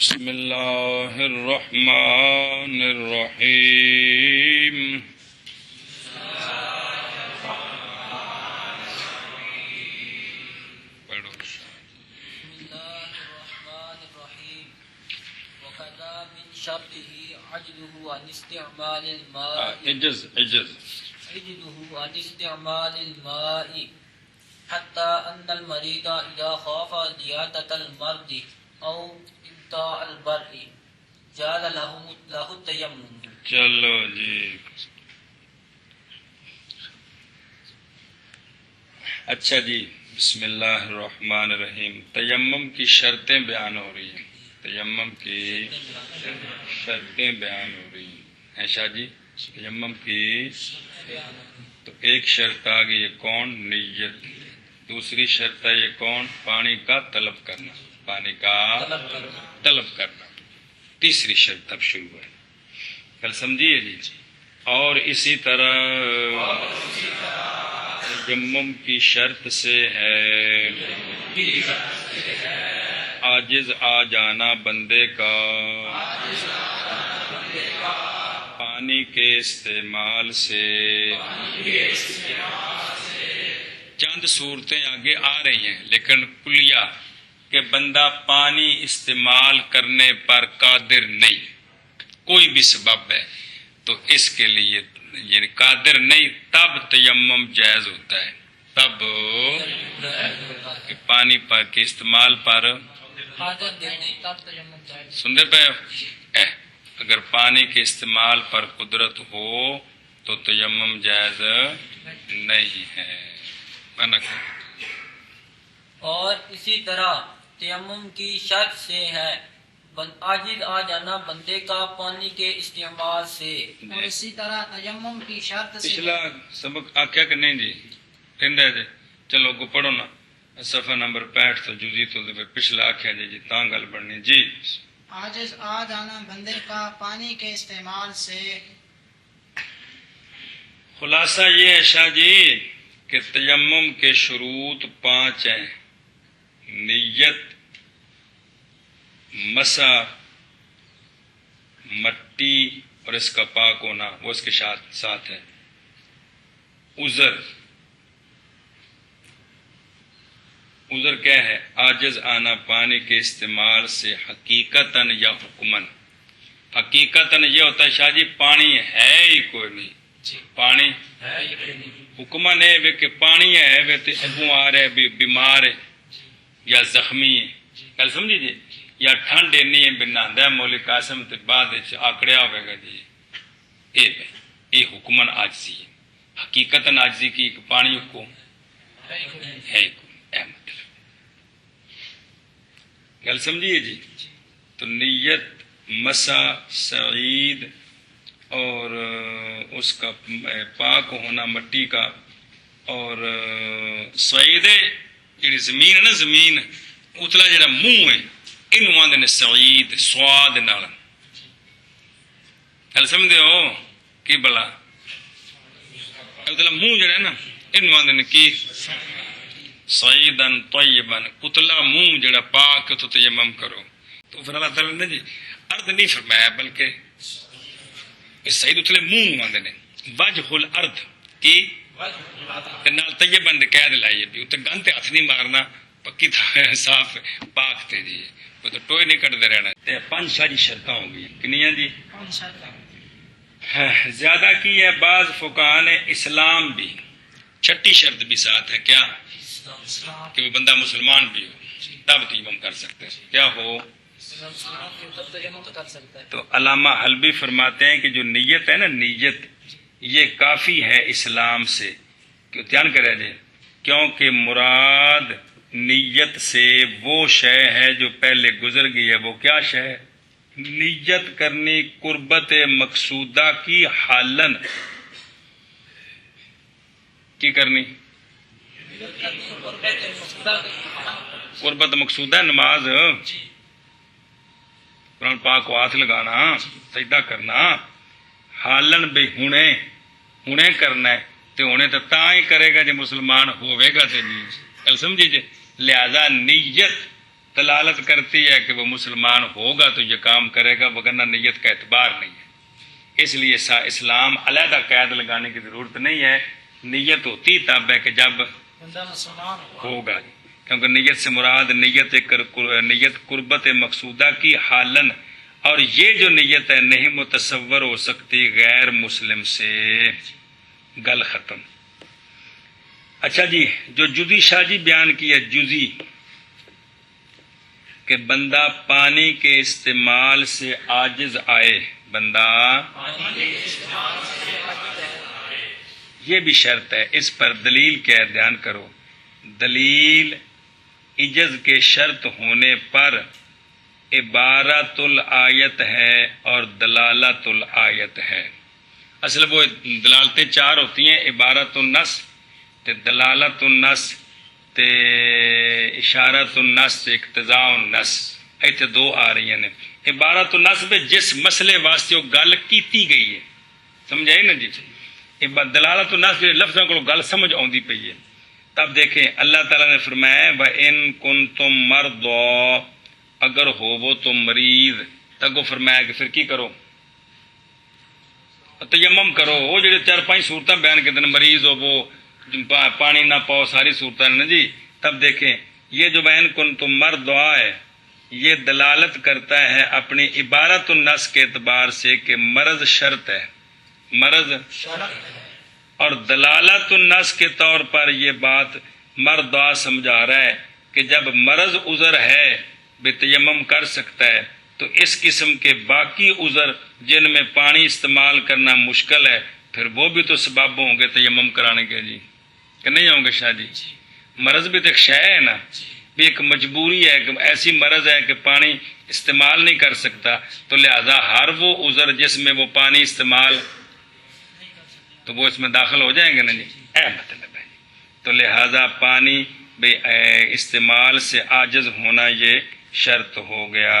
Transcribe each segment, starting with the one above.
بسم اللہ الرحمن الرحیم عجزه عن استعمال الماء عجز عجزه عن استعمال الماء حتى أن المريض إذا خاف زيادة المرض أو إبطاء البرء جاز له التيمم. چلو جی اچھا جی، بسم اللہ الرحمن الرحیم. تیمم کی شرطیں بیان ہو رہی ہیں. تیمم کی شرطیں بیان ہو رہی ہیں شاہ جی. تیمم کی تو ایک شرط آ گئی، یہ کون؟ نیت. دوسری شرط ہے یہ کون؟ پانی کا طلب کرنا. پانی کا طلب کرنا. تیسری شرط اب شروع ہے. کل سمجھیے جی. اور اسی طرح تیمم کی شرط سے ہے عاجز آ جانا بندے کا پانی کے استعمال سے. چند صورتیں آگے آ رہی ہیں لیکن کلیہ کہ بندہ پانی استعمال کرنے پر قادر نہیں، کوئی بھی سبب ہے تو اس کے لیے یعنی قادر نہیں، تب تیمم جائز ہوتا ہے. تب کہ پانی پر کے استعمال پر سنتے پہ اگر پانی کے استعمال پر قدرت ہو تو تیمم جائز نہیں ہے. اور اسی طرح تیمم کی شرط سے ہے عاجز آ جانا بندے کا پانی کے استعمال سے. اور اسی طرح تیمم کی شرط سے پچھلا سبق آخیا کہ نہیں جی؟ جی چلو کو پڑھو نا صفحہ نمبر 65 تو جزی تو پچھلا آخیا جی تاں گل بننی جی. عاجز آ جانا بندے کا پانی کے استعمال سے. خلاصہ یہ ہے شاہ جی کہ تیمم کے شروط 5 ہیں. نیت، مسا، مٹی اور اس کا پاک ہونا وہ اس کے ساتھ ہے. عذر کیا ہے؟ عاجز آنا پانی کے استعمال سے حقیقتاً یا حکماً. حقیقتاً یہ ہوتا ہے شاہ جی پانی ہے ہی کوئی نہیں. پانی حکماً ہے کہ پانی ہے تو اگوں آ رہے بیمار ہے یا زخمی ہے. گل سمجھی جی؟ یا ٹھنڈ اینی ہے بنا مولی قاسم تے بعد آکڑیا ہوئے گا جی. یہ حکماً عاجزی ہے. حقیقتاً عاجزی کی ایک پانی کو ہے مطلب. گل سمجھیے جی؟ تو نیت، مسا، سعید اور اس کا پاک ہونا مٹی کا، اور سعید جی زمین ہے نا، زمین اتلا جڑا منہ ہے انہوں آدھے نے سعید سواد نال. گل سمجھتے ہو کی بلا؟ اتلا منہ جڑا ہے نا انہوں آدھے نے کی سعیدن طیبن، اتلا منہ جڑا پاک تو تیمم کرو. تو پھر اللہ تعالیٰ نے جی ارض نہیں فرمایا بلکہ سعید اتلے منہ آدھے نے. وجہ الارض کی نال طیبن دے قید لائیے بھی اتنے گند تے ہاتھ نہیں مارنا، پکی صاف پاک تے جی وہ تو ٹوئے نہیں کٹتے رہنا. 5 ساری شرطاں ہو گئی. کنیاں جی؟ زیادہ کی ہے بعض فقہاء نے اسلام بھی. 6ٹھی شرط بھی ساتھ ہے کیا؟ کہ وہ بندہ مسلمان بھی ہو تب تیمم کر سکتے ہیں. کیا ہو؟ تو علامہ حلبی فرماتے ہیں کہ جو نیت ہے نا، نیت یہ کافی ہے اسلام سے. دھیان کرے جی، کیونکہ مراد نیت سے وہ شے ہے جو پہلے گزر گئی ہے. وہ کیا شے ہے؟ نیت کرنی قربت مقصودہ کی حالن کی کرنی قربت مقصودہ نماز، قرآن پاک کو ہاتھ لگانا، سجدہ کرنا، حالن بھی ہنے کرنا ہے. تو ہونے تو تا ہی کرے گا جب مسلمان ہوئے گا. تو نہیں گل سمجھی جی؟ لہذا نیت دلالت کرتی ہے کہ وہ مسلمان ہوگا تو یہ کام کرے گا، وگرنہ نیت کا اعتبار نہیں ہے۔ اس لیے اسلام علیحدہ قید لگانے کی ضرورت نہیں ہے، نیت ہوتی تب ہے کہ جب بندہ مسلمان ہوگا، کیونکہ نیت سے مراد نیت قربت مقصودہ کی حالن، اور یہ جو نیت ہے نہیں متصور ہو سکتی غیر مسلم سے۔ گل ختم۔ اچھا جی، جو جزی شاہ جی بیان کی ہے، جزی کہ بندہ پانی کے استعمال سے عاجز آئے، بندہ یہ بھی شرط ہے، اس پر دلیل کیا ہے دھیان کرو۔ دلیل عجز کے شرط ہونے پر عبارت الآیت ہے اور دلالت الآیت ہے۔ اصل وہ دلالتیں چار ہوتی ہیں، عبارت النص تے دلالت النص تے اشارت النص تے اقتضاء النص، ایتھے دو آ رہی ہیں۔ عبارت النص میں جس مسئلے واسطے وہ گل کیتی گئی ہے، سمجھائی نا جی۔ دلالت النص جو لفظوں کو گل سمجھ آندی پئی ہے۔ تب دیکھیں اللہ تعالیٰ نے فرمایا وَإِن كُنتُم مَرْضَىٰ، اگر ہو وہ تو مریض، تگو فرمایا کہ پھر کی کرو؟ تیمم کرو۔ وہ جڑے 4-5 صورتیں بیان کے دن مریض ہو وہ پانی نہ پاؤ، ساری صورتیں نا جی۔ تب دیکھیں یہ جو وَإِن كُنتُم مَرْضَىٰ ہے، یہ دلالت کرتا ہے اپنی عبارت النص کے اعتبار سے کہ مرض شرط ہے، مرض، اور دلالت النص کے طور پر یہ بات مرضا سمجھا رہا ہے کہ جب مرض عذر ہے بے تیمم کر سکتا ہے، تو اس قسم کے باقی عذر جن میں پانی استعمال کرنا مشکل ہے، پھر وہ بھی تو سبب ہوں گے تیمم کرانے کے جی، کہ نہیں ہوں گے شاہ جی؟ مرض بھی تو ایک شے ہے نا، بھی ایک مجبوری ہے کہ ایسی مرض ہے کہ پانی استعمال نہیں کر سکتا، تو لہذا ہر وہ عذر جس میں وہ پانی استعمال تو وہ اس میں داخل ہو جائیں گے نا جی، اے مطلب ہے۔ تو لہذا پانی بے استعمال سے عاجز ہونا یہ شرط ہو گیا۔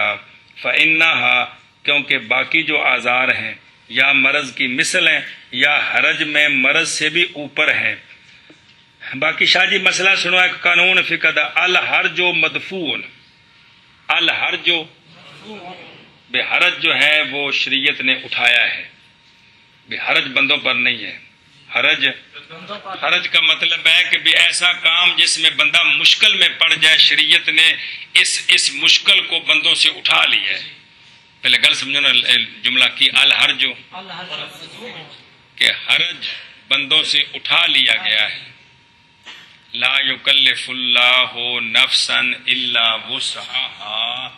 فَإِنَّهَا، کیونکہ باقی جو آزار ہیں یا مرض کی مثل ہیں یا حرج میں مرض سے بھی اوپر ہیں۔ باقی شاہ جی مسئلہ سنو، ایک قانون فقہ دا، الحرج مدفون، الحرج بے حرج جو ہے وہ شریعت نے اٹھایا ہے، بے حرج بندوں پر نہیں ہے۔ حرج کا مطلب ہے کہ بھی ایسا کام جس میں بندہ مشکل میں پڑ جائے، شریعت نے اس مشکل کو بندوں سے اٹھا لیا ہے۔ پہلے گل سمجھو نا جملہ کی، الحرج کہ حرج بندوں سے اٹھا لیا گیا ہے۔ لا یکلف اللہ نفسا الا وسعها،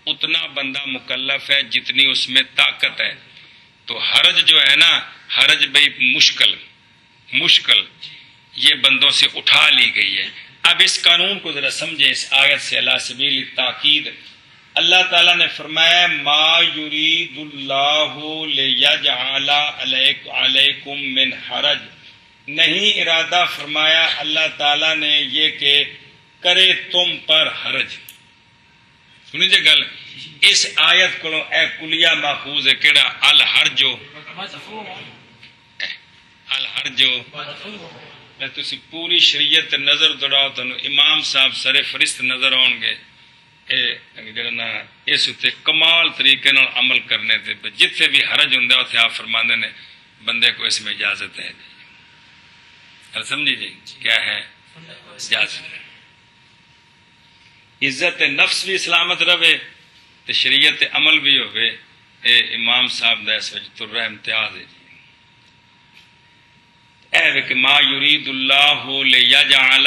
اتنا بندہ مکلف ہے جتنی اس میں طاقت ہے۔ تو حرج جو ہے نا، حرج بھئی مشکل یہ بندوں سے اٹھا لی گئی ہے۔ اب اس قانون کو ذرا سمجھیں، اس آیت سے علی سبیل التاکید اللہ تعالیٰ نے فرمایا ما یرید اللہ لیجعل علیکم من حرج، نہیں ارادہ فرمایا اللہ تعالیٰ نے یہ کہ کرے تم پر حرج۔ سنی جے گل، اس آیت کو اے کلیہ ماخوذ ہے کیڑا؟ الحرجو، الحرجو۔ میں تسی پوری شریعت نظر دوڑاؤ تو امام صاحب سر فرست نظر آؤں گے، جڑا اس اتنے کمال طریقے نال عمل کرنے تے جتھے بھی حرج ہوں اتنے آپ فرماندے نے بندے کو اس میں اجازت ہے۔ سمجھی جی کیا ہے؟ اجازت ہے۔ عزت نفس بھی سلامت رہے تو شریعت عمل بھی ہوئے۔ اے امام صاحب دا اس وجہ تر رہا امتیاز ہے جی، اے کہ ما یرید اللہ لیجعل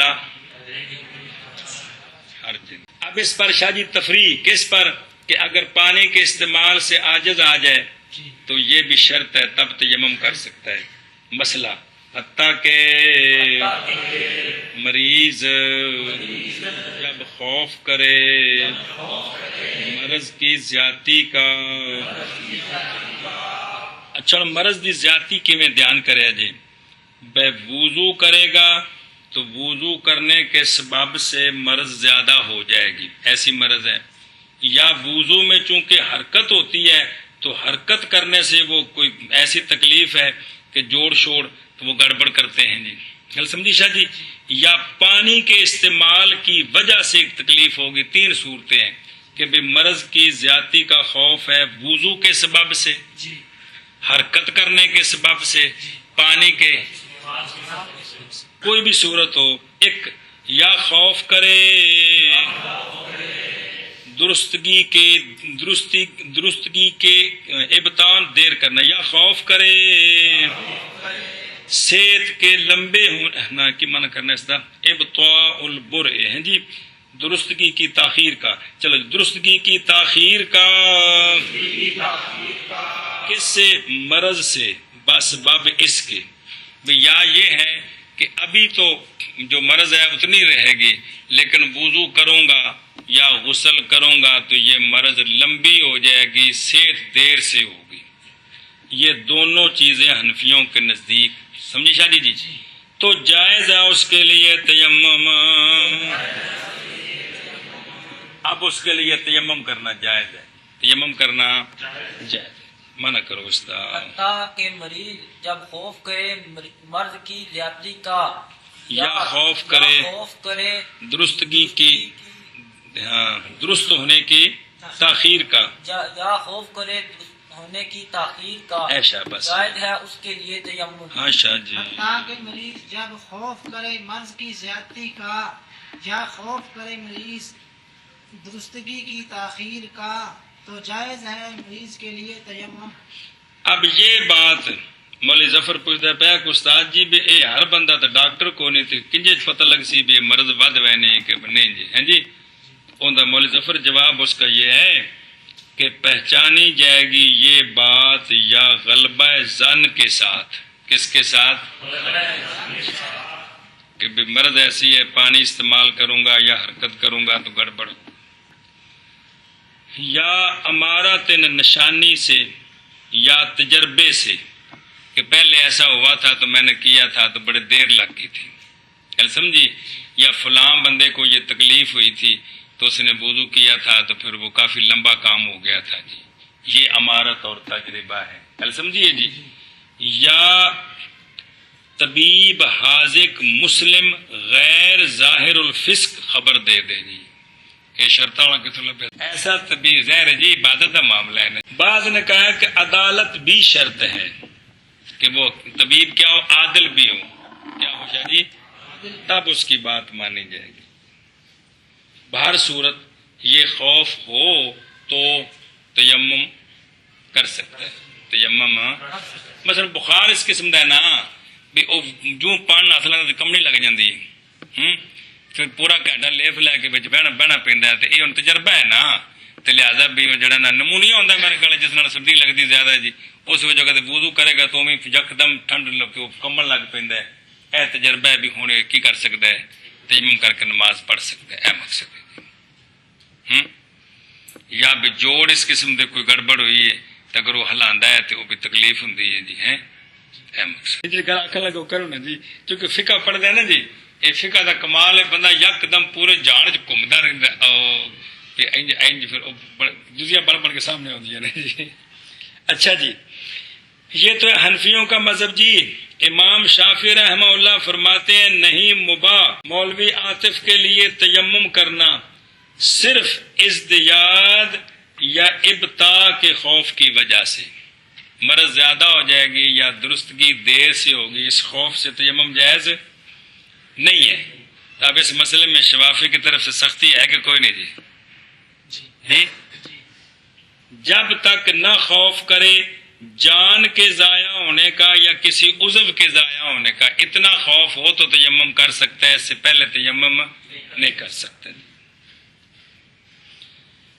حرج۔ اب اس پر شاہ جی تفریح کس پر کہ اگر پانی کے استعمال سے عاجز آ جائے تو یہ بھی شرط ہے، تب تیمم کر سکتا ہے۔ مسئلہ حتیٰ کہ مریض جب خوف کرے مرض کی زیادتی کا، اچھا مرض کی زیادتی کیویں دھیان کرے جی؟ بے وضو کرے گا تو وضو کرنے کے سبب سے مرض زیادہ ہو جائے گی، ایسی مرض ہے۔ یا وضو میں چونکہ حرکت ہوتی ہے تو حرکت کرنے سے وہ کوئی ایسی تکلیف ہے کہ جوڑ شوڑ تو وہ گڑبڑ کرتے ہیں جی، گل سمجھی شاہ جی؟ یا پانی کے استعمال کی وجہ سے ایک تکلیف ہوگی. 3 صورتیں ہیں کہ بھی مرض کی زیادتی کا خوف ہے وضو کے سبب سے، حرکت کرنے کے سبب سے، پانی کے کوئی بھی صورت ہو. ایک یا خوف کرے درستگی کے ابطال دیر کرنا، یا خوف کرے صحت کے لمبے ہونا کی منع کرنا، اس کا ابطاء البر ہے جی، درستگی کی تاخیر کا. چلو درستگی کی تاخیر کا کس سے؟ مرض سے، بس باب اس کے. یا یہ ہے کہ ابھی تو جو مرض ہے اتنی رہے گی، لیکن وضو کروں گا یا غسل کروں گا تو یہ مرض لمبی ہو جائے گی، صحت دیر سے ہوگی. یہ دونوں چیزیں حنفیوں کے نزدیک، سمجھی شادی جی؟ تو جائز ہے اس کے لیے تیمم. اب اس کے لیے تیمم کرنا جائز ہے، تیمم کرنا جائز ہے، منع کرو استاد. حتیٰ کہ مریض جب خوف کرے مرض کی زیادتی کا یا خوف کرے درستگی کی، ہاں درست ہونے کی تاخیر کا، یا خوف کرے ہونے کی تاخیر کا، ایشا بس جائز ہے اس کے لیے تیمم. ہاں شاہ جی. تاکہ مریض جب خوف کرے مرض کی زیادتی کا یا خوف کرے مریض درستگی کی تاخیر کا تو جائز ہے مریض کے لیے تیمم. اب یہ بات مولوی ظفر پوچھتا پیا کہ استاد جی بھی اے ہر بندہ تو ڈاکٹر کو نہیں تھی کنجے پتہ لگ سی بھی مرض ود وینے کہ نہیں جی، ہیں جی؟ اوندا مولوی ظفر جواب اس کا یہ ہے کہ پہچانی جائے گی یہ بات یا غلبہ ظن کے ساتھ. کس کے ساتھ؟ کہ بھی مرض ایسی ہے پانی استعمال کروں گا یا حرکت کروں گا تو گڑبڑ، یا امارت نشانی سے یا تجربے سے کہ پہلے ایسا ہوا تھا تو میں نے کیا تھا تو بڑے دیر لگ گئی تھی، کل سمجھی؟ یا فلاں بندے کو یہ تکلیف ہوئی تھی تو اس نے وضو کیا تھا تو پھر وہ کافی لمبا کام ہو گیا تھا جی. یہ امارت اور تجربہ ہے، کل سمجھیے جی. یا طبیب حاذق مسلم غیر ظاہر الفسق خبر دے دے جی. کہ شرطاں والا کتوں لبے ایسا طبیب ظاہر جی عبادت کا معاملہ ہے. بعض نے کہا کہ عدالت بھی شرط ہے کہ وہ طبیب کیا ہو، عادل بھی ہو. کیا ہو شاہ جی؟ تب اس کی بات مانی جائے گی. بہر صورت یہ خوف ہو تو تیمم کر سکتا ہے. تیمم مثلا بخار اس قسم کا ہے نا بھی جو پڑھنا اصل کمڑی لگ جاتی ہے، پھر پورا گھنٹہ لیف لے کے بہنا پیندا ہے. یہ ہوں تجربہ ہے نا، تو لہٰذا بھی جڑا نا نمونیا ہوتا میرے خیال جس نال سردی لگتی زیادہ جی، اس وجہ کدے وضو کرے گا تو یکدم ٹھنڈ کمبن لگ پیندا ہے. اے تجربہ ہے بھی ہوں کی کر سکتا ہے، تیمم کر کے نماز پڑھ سکتا ہے. اے مقصد ہے. یا بھی جوڑ اس قسم دے کوئی گڑبڑ ہوئی ہے تو اگر وہ ہلاندا ہے تو وہ بھی تکلیف ہوندی ہے جی. ہے اے مقصد جی آخر لگو کرو نا جی، کیونکہ فقہ پڑھدا ہے نا جی، یہ فقہ دا کمال ہے. بندہ یکدم پورے جان چ گھومدا رہندا ہے، پھر جزیاں بڑھ کے سامنے آتی ہیں جی. اچھا جی، یہ تو ہے حنفیوں کا مذہب جی. امام شافعی رحمہ اللہ فرماتے ہیں نہیں مباح مولوی عاطف کے لیے تیمم کرنا صرف ازدیاد یا ابطاء کے خوف کی وجہ سے. مرض زیادہ ہو جائے گی یا درستگی دیر سے ہوگی، اس خوف سے تیمم جائز نہیں ہے. اب اس مسئلے میں شوافی کی طرف سے سختی ہے کہ کوئی نہیں جی؟ جب تک نہ خوف کرے جان کے ضائع ہونے کا یا کسی عضو کے ضائع ہونے کا، اتنا خوف ہو تو تیمم کر سکتا ہے، اس سے پہلے تیمم نہیں کر سکتا.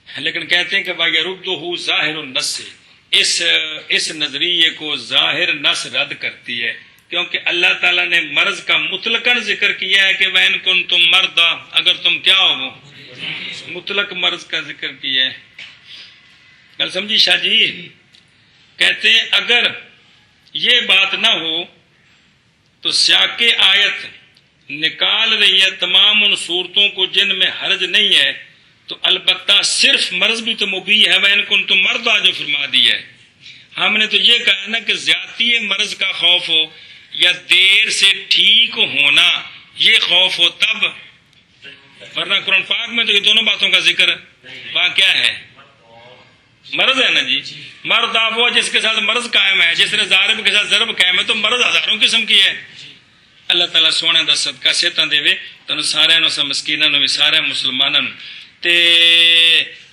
لیکن کہتے ہیں کہ وَيَرُدُّهُ ظاہر النص سے اس نظریے کو ظاہر نص رد کرتی ہے، کیونکہ اللہ تعالیٰ نے مرض کا مطلقاً ذکر کیا ہے کہ وَإِن كُنتُم مَرْضَىٰ، اگر تم کیا ہو، مطلق مرض کا ذکر کیا ہے. کل سمجھی شاہ جی؟ کہتے ہیں اگر یہ بات نہ ہو تو سیاق آیت نکال رہی ہے تمام ان صورتوں کو جن میں حرج نہیں ہے، تو البتہ صرف مرض بھی تو مبیح ہے. وَإِن كُنتُم مَرْضَىٰ جو فرما دی ہے، ہم نے تو یہ کہا نا کہ زیادتی مرض کا خوف ہو یا دیر سے ٹھیک ہونا یہ خوف ہو تب، ورنہ قرآن پاک میں تو یہ دونوں باتوں کا ذکر ہے. وہاں کیا ہے؟ مرض ہے نا جی. مرض آپ وہ جس کے ساتھ مرض قائم ہے، جس طرح ضارب کے ساتھ ضرب قائم ہے، تو مرض ہزاروں قسم کی ہے. اللہ تعالیٰ سونے دا صدقہ صحتاں دے تانوں سارے نوں، سب مسکیناں نوں، سارے مسلماناں نوں. تے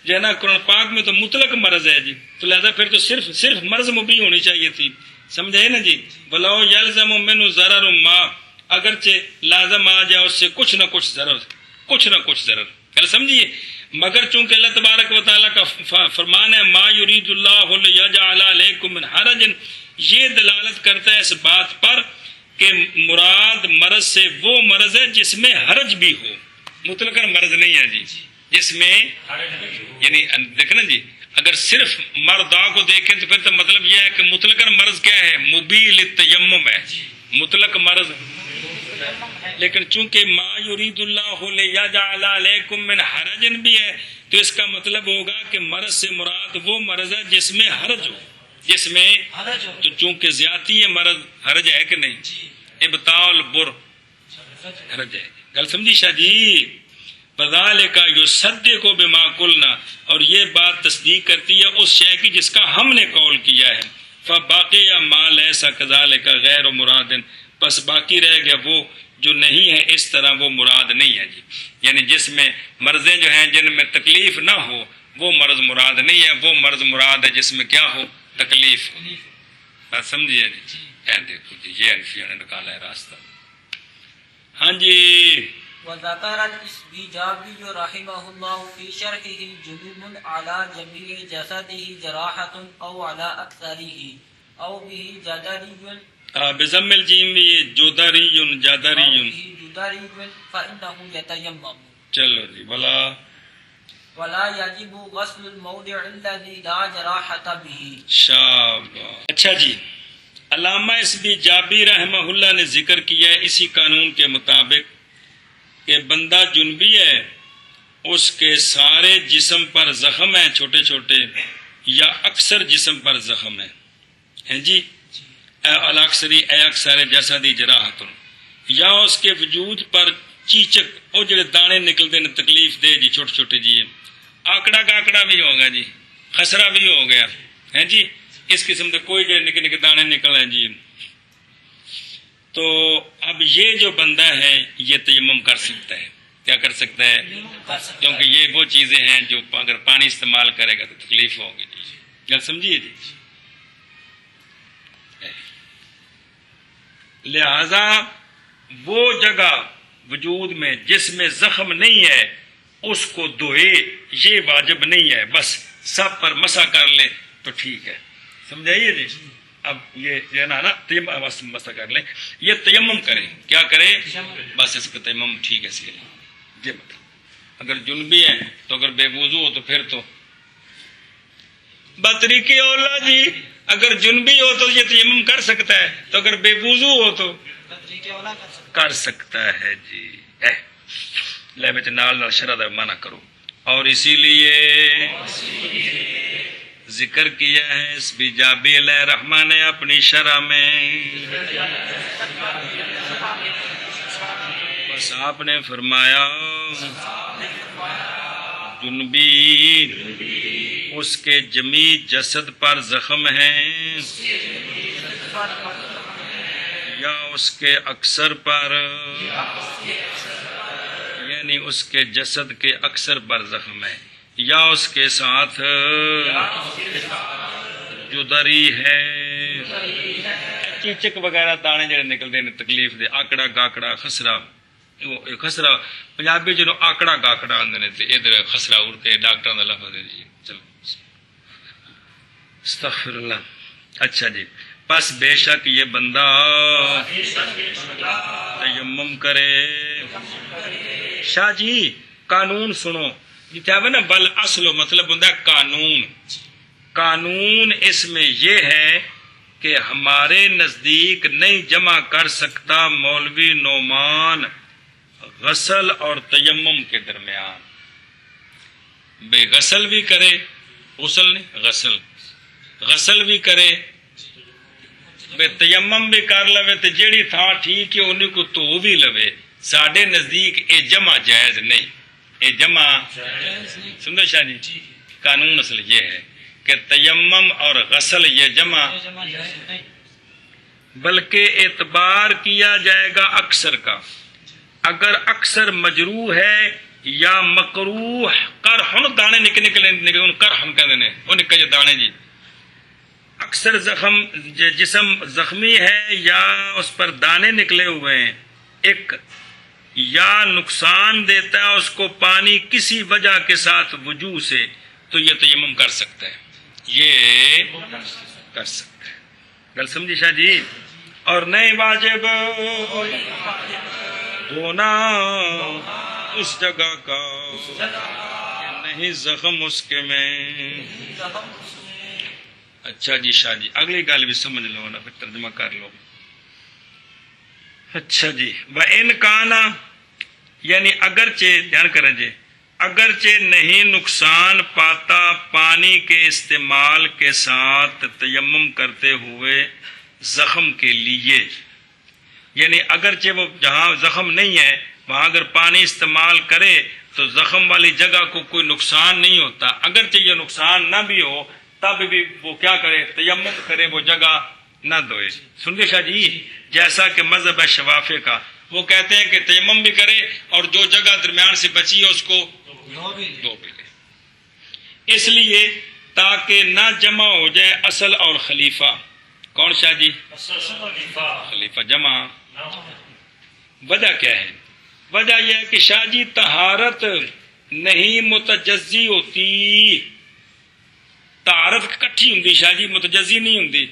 جو ہے نا قرآن پاک میں تو مطلق مرض ہے جی، تو لہذا پھر تو صرف مرض مبی ہونی چاہیے تھی. سمجھے نا جی؟ بلاؤ یلزم منہ ضرر ما، اگرچہ لازم آ جائے اس سے کچھ نہ کچھ ضرر. کل سمجھیے. مگر چونکہ اللہ تبارک و تعالیٰ کا فرمان ہے ما یرید اللہ لیجعل علیکم من حرج، یہ دلالت کرتا ہے اس بات پر کہ مراد مرض سے وہ مرض ہے جس میں حرج بھی ہو، مطلق مرض نہیں ہے جی جس میں، یعنی دیکھ نا جی، اگر صرف مردا کو دیکھیں تو پھر تو مطلب یہ ہے کہ مطلق مرض کیا ہے؟ مبیح للتیمم ہے، مطلق مرض. لیکن چونکہ ما یرید اللہ لیجعل علیکم من حرج بھی ہے، تو اس کا مطلب ہوگا کہ مرض سے مراد وہ مرض ہے جس میں حرج ہو، جس میں تو چونکہ زیادتی ہے مرض، حرج ہے کہ نہیں؟ ابطاء البر حرج ہے. گل سمجھی شاہ جی؟ فذالک یصدق بما قلنا، اور یہ بات تصدیق کرتی ہے اس شے کی جس کا ہم نے قول کیا ہے. فباقی ما لیس کذالک غیر مراد، پس باقی رہ گیا وہ جو نہیں ہے اس طرح، وہ مراد نہیں ہے جی. یعنی جس میں مرضیں جو ہیں جن میں تکلیف نہ ہو وہ مرض مراد نہیں ہے، وہ مرض مراد ہے جس میں کیا ہو؟ تکلیف. بات سمجھیے جی؟ دیکھو جی یہ انفیوں نے نکالا ہے راستہ. ہاں جی. وذكر الإسبيجابي رحمه الله في شرحه جنوب على جميع جسده جراحة أو على أكثره أو به جدري بضم الجیم یہ جودری جادری فإنه يتيمم. چلو جی. ولا يجب غسل الموضع الذي لا جراحة به. شاباش. اچھا جی. علامہ اسبیجابی رحمہ اللہ نے ذکر کیا ہے اسی قانون کے مطابق کہ بندہ جنبی ہے، اس کے سارے جسم پر زخم ہیں چھوٹے چھوٹے، یا اکثر جسم پر زخم ہے جی. اے اکثر جسدی جراحت، یا اس کے وجود پر چیچک، وہ جڑے دانے نکلتے ہیں تکلیف دے جی، چھوٹے چھوٹے جی. آکڑا کاکڑا بھی ہوگا جی، خسرہ بھی ہو گیا ہے جی، اس قسم کے کوئی جو نکے نکے دانے نکل ہیں جی. تو اب یہ جو بندہ ہے یہ تیمم کر سکتا ہے. کیا کر سکتا ہے؟ کیونکہ یہ وہ چیزیں ہیں جو اگر پانی استعمال کرے گا تو تکلیف ہوگی جی. کیا سمجھیے جی؟ لہذا وہ جگہ وجود میں جس میں زخم نہیں ہے اس کو دھوئے، یہ واجب نہیں ہے، بس سب پر مسح کر لے تو ٹھیک ہے. سمجھائیے جی؟ اب یہ جو ہے نا تیمم مسح کر لیں، یہ تیمم کرے. کیا کرے؟ بس اس کا تیمم ٹھیک ہے. اس کے لیے یہ مطلب اگر جنبی ہے تو اگر بے وضو ہو تو پھر تو بطریقے اولا جی، اگر جنبی ہو تو یہ تیمم کر سکتا ہے، تو اگر بے وضو ہو تو کر سکتا ہے جی. لے بچ نال شرع دا منع کرو. اور اسی لیے ذکر کیا ہے اسبیجابی علیہ رحمہ نے اپنی شرح میں، بس آپ نے فرمایا جنبی اس کے جمیع جسد پر زخم ہیں یا اس کے اکثر پر، یعنی اس کے جسد کے اکثر پر زخم ہے، یا اس کے ساتھ جدری ہے، چیچک وغیرہ دانے جڑے نکلتے ہیں تکلیف دے، آکڑا گاکڑا خسرا. خسرا پنجابی جنوں آکڑا گاکڑا آندے نے، ادھر خسرا اڑتے ڈاکٹر دا لفظ ہے جی. چلو استغفر اللہ. اچھا جی. پس بے شک یہ بندہ تیمم کرے. شاہ جی قانون سنو جتنے آوے نا، بل اصل مطلب ہوتا ہے قانون. قانون اس میں یہ ہے کہ ہمارے نزدیک نہیں جمع کر سکتا مولوی نعمان غسل اور تیمم کے درمیان. بے غسل بھی کرے، غسل نہیں غسل، غسل بھی کرے بے تیمم بھی کر لوے تے جیڑی تھاں ٹھیک ہے انہیں کو تو بھی لوے. ساڈے نزدیک اے جمع جائز نہیں. اے جمع سمجھو شاہ جی قانون اصل یہ ہے کہ تیمم اور غسل یہ جمع بلکہ اعتبار کیا جائے گا اکثر کا. اگر اکثر مجروح ہے یا مکروہ کرہن دانے نکلے کرہن کہتے ہیں وہ نکل دانے جی. اکثر زخم جسم زخمی ہے یا اس پر دانے نکلے ہوئے ہیں ایک یا نقصان دیتا ہے اس کو پانی کسی وجہ کے ساتھ وجوہ سے تو یہ تیمم کر سکتا ہے. یہ کر سکتا ہے. گل سمجھی شاہ جی. اور نہیں واجب دھونا اس جگہ کا نہیں زخم اس کے میں. اچھا جی شاہ جی اگلی گل بھی سمجھ لو نا پھر ترجمہ کر لو. اچھا جی وَإِنْ کَانَ یعنی اگرچہ دھیان کریں جی اگرچہ نہیں نقصان پاتا پانی کے استعمال کے ساتھ تیمم کرتے ہوئے زخم کے لیے. یعنی اگرچہ وہ جہاں زخم نہیں ہے وہاں اگر پانی استعمال کرے تو زخم والی جگہ کو کوئی نقصان نہیں ہوتا. اگرچہ یہ نقصان نہ بھی ہو تب بھی وہ کیا کرے تیمم کرے وہ جگہ نہ دھوئے. سن گے شاہ جی جیسا کہ مذہب ہے شوافع کا وہ کہتے ہیں کہ تیمم بھی کرے اور جو جگہ درمیان سے بچی ہے اس کو دھو بھی لے. اس لیے تاکہ نہ جمع ہو جائے اصل اور خلیفہ. کون شاہ جی خلیفہ جمع. وجہ کیا ہے؟ وجہ یہ ہے کہ شاہ جی طہارت نہیں متجزی ہوتی. طہارت کٹھی ہوندی شاہ جی متجزی نہیں ہوندی.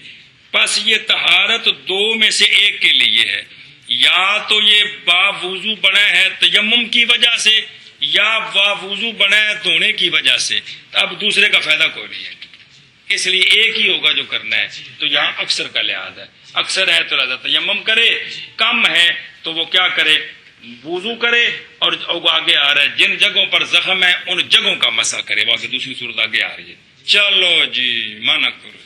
بس یہ طہارت دو میں سے ایک کے لیے ہے. یا تو یہ با وضو بنا ہے تیمم کی وجہ سے یا با وضو بنا ہے دھونے کی وجہ سے. اب دوسرے کا فائدہ کوئی نہیں ہے اس لیے ایک ہی ہوگا جو کرنا ہے. تو یہاں اکثر کا لحاظ ہے. اکثر ہے تو لہذا تیمم کرے کم ہے تو وہ کیا کرے وضو کرے اور آگے آ رہا ہے جن جگہوں پر زخم ہے ان جگہوں کا مسح کرے. باقی دوسری صورت آگے آ رہی ہے. چلو جی مانا کرو.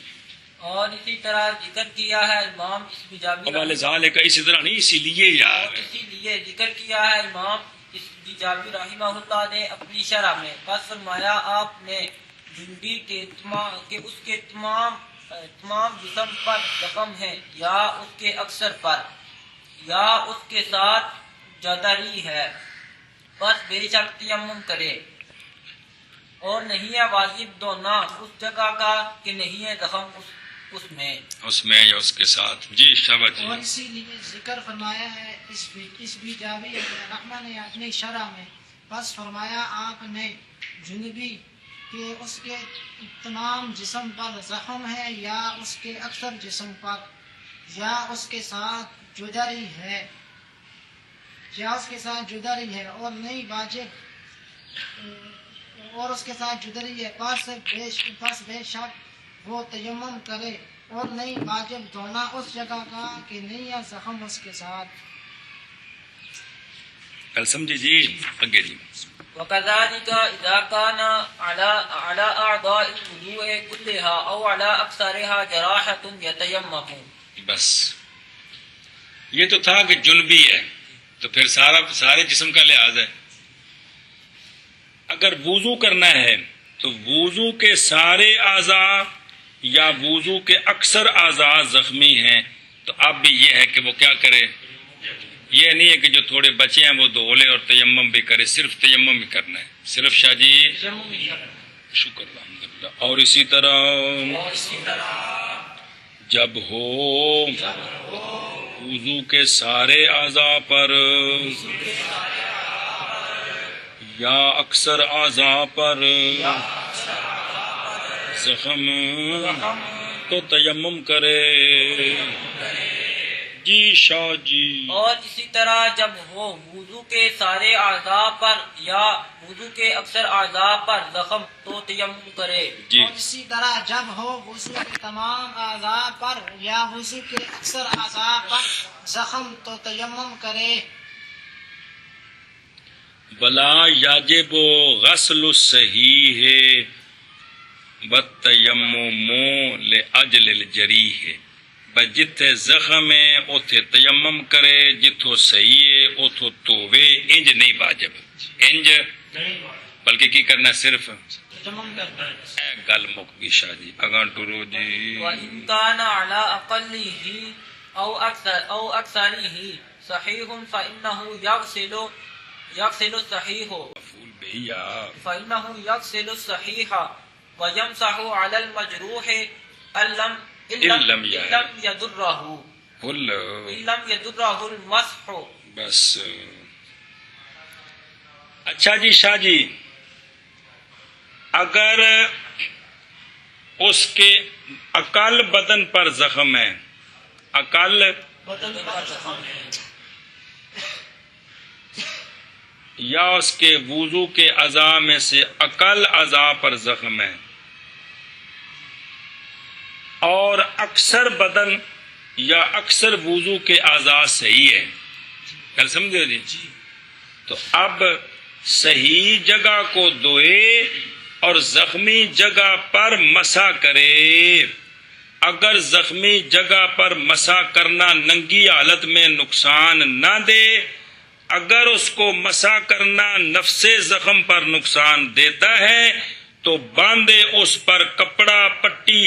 اور اسی طرح ذکر کیا ہے امام حوالے ظال کا اسی طرح نہیں اسی لیے یار اسی لیے ذکر کیا ہے امام جابر رحمہ اللہ نے اپنی شرح میں. بس فرمایا آپ نے جنبی کے اس کے تمام جسم پر زخم ہے یا اس کے اکثر پر یا اس کے ساتھ جدری ہے بس بے شک تیمم کرے. اور نہیں ہے واجب دھونا اس جگہ کا کہ نہیں ہے زخم اس میں یا اس کے ساتھ. جی شاباش جی. اور اسی لیے ذکر فرمایا ہے اس بھی جابر رحمہ نے اپنی شرح میں. بس فرمایا آپ نے جنبی کہ اس کے تمام جسم پر زخم ہے یا اس کے اکثر جسم پر یا اس کے ساتھ جدری ہے اور نہیں واجب اور اس کے ساتھ جدری ہے بس بے شک وہ تیمم کرے. اور نہیں واجب دھونا اس جگہ کا کہ نہیں ہے زخم اس کے ساتھ. کل سمجھے جی اگے جی. وَكَذَلِكَ إِذَا كَانَ عَلَى أَعْضَاءِ الْوُضُوءِ كُلِّهَا أَوْ عَلَى أَكْثَرِهَا جَرَاحَةٌ يَتَيَمَّمُ. بس یہ تو تھا کہ جنبی ہے تو پھر سارے جسم کا لحاظ ہے. اگر وضو کرنا ہے تو وضو کے سارے اعضاء یا وضو کے اکثر اعضاء زخمی ہیں تو اب بھی یہ ہے کہ وہ کیا کرے. یہ نہیں ہے کہ جو تھوڑے بچے ہیں وہ دھو لے اور تیمم بھی کرے. صرف تیمم ہی کرنا ہے. صرف شاہ جی شکر الحمدللہ. اور اسی طرح جب ہو وضو کے سارے اعضاء پر یا اکثر اعضاء پر زخم تو تیمم کرے. جی شاہ جی. اور اسی طرح جب ہو وضو کے سارے اعضاء پر یا وضو کے اکثر اعضاء پر زخم تو تیمم کرے. جی. اور اسی طرح جب ہو وضو کے تمام اعضاء پر یا وضو کے اکثر اعضاء پر زخم تو تیمم کرے. بلا یاجب غسل الصحیح بالتیمم لاجل الجریح. بھئی جتھے زخم ہے اتھے تیمم کرے، جتھوں صحیح ہے اتھوں تووے، انج نہیں واجب، انج بلکہ کی کرنا صرف تیمم کرنا ہے۔ اے گل مک گئی شاہ جی، اگاں ٹرو جی۔ وَإِنْ كَانَ عَلَىٰ أَقَلِّهِ أَوْ أَكْثَرِهِ صَحِيحٌ فَإِنَّهُ يَغْسِلُ الصَّحِيحَ مفعول بہی یا فَإِنَّهُ يَغْسِلُ الصَّحِيحَ وَيَمْسَحُ عَلَى الْمَجْرُوحِ إِن لَّمْ يَضُرَّهُ الْمَسْحُ۔ بس اچھا جی شاہ جی، اگر اس کے اقل بدن پر زخم ہے، اقل بدن پر زخم ہے یا اس کے وضو کے اعضاء میں سے اقل اعضاء پر زخم ہے، اور اکثر بدن یا اکثر وضو کے اعضاء صحیح ہے، کل سمجھو جی، تو اب صحیح جگہ کو دھوئے اور زخمی جگہ پر مسح کرے۔ اگر زخمی جگہ پر مسح کرنا ننگی حالت میں نقصان نہ دے، اگر اس کو مسح کرنا نفس زخم پر نقصان دیتا ہے تو باندھے اس پر کپڑا پٹی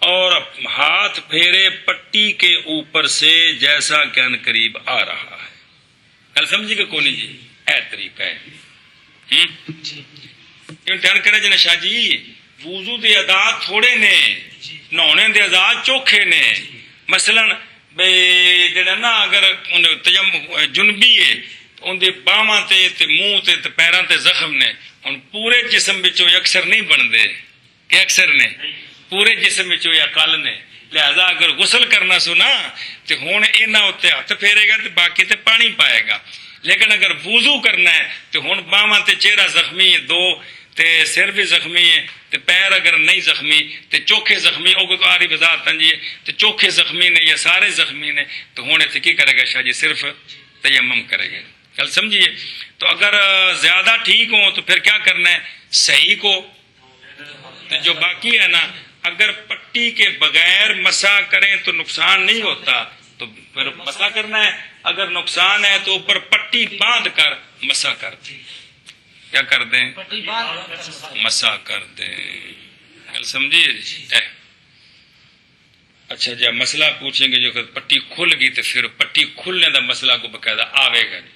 اور ہاتھ پھیرے پٹی کے اوپر سے، جیسا کہ ان قریب آ رہا ہے۔ کل سمجھی کہ کونی جی، اے طریقہ ہے دھیان کرے جی شاہ جی، وضو دے ادا تھوڑے نے، نہونے دے ادا چوکھے نے۔ مثلا جڑا نا اگر جنبی ہے ان دے باواں تے منہ تے پیراں تے زخم نے، ہن پورے جسم وچوں اکثر نہیں بندے کہ اکثر نے، پورے جسم وچوں یا کل نے، لہذا اگر غسل کرنا سو نا تے ہن انہاں تے ہاتھ پھیرے گا تے باقی تے پانی پائے گا، لیکن اگر وضو کرنا ہے تو ہن باواں تے چہرہ زخمی ہے دو، تے سر بھی زخمی ہے، تے پیر اگر نہیں زخمی تے چوکھے زخمی، او کو آری وضاحت جی تے چوکھے زخمی نے یا سارے زخمی نے، تو ہن ایتھے کی کرے گا شاہ جی؟ صرف تیمم کرے گا۔ کل سمجھیے؟ تو اگر زیادہ ٹھیک ہوں تو پھر کیا کرنا ہے؟ صحیح کو جو باقی ہے نا، اگر پٹی کے بغیر مسح کریں تو نقصان نہیں ہوتا تو پھر مسح کرنا ہے، اگر نقصان ہے تو اوپر پٹی باندھ کر مسح کر دیں۔ کیا کر دیں؟ پٹی باندھ مسح کر دیں۔ گل سمجھیے جی؟ اچھا جی، مسئلہ پوچھیں گے جو کہ پٹی کھل گئی تو پھر پٹی کھلنے دا مسئلہ کو باقاعدہ آوے گا جی،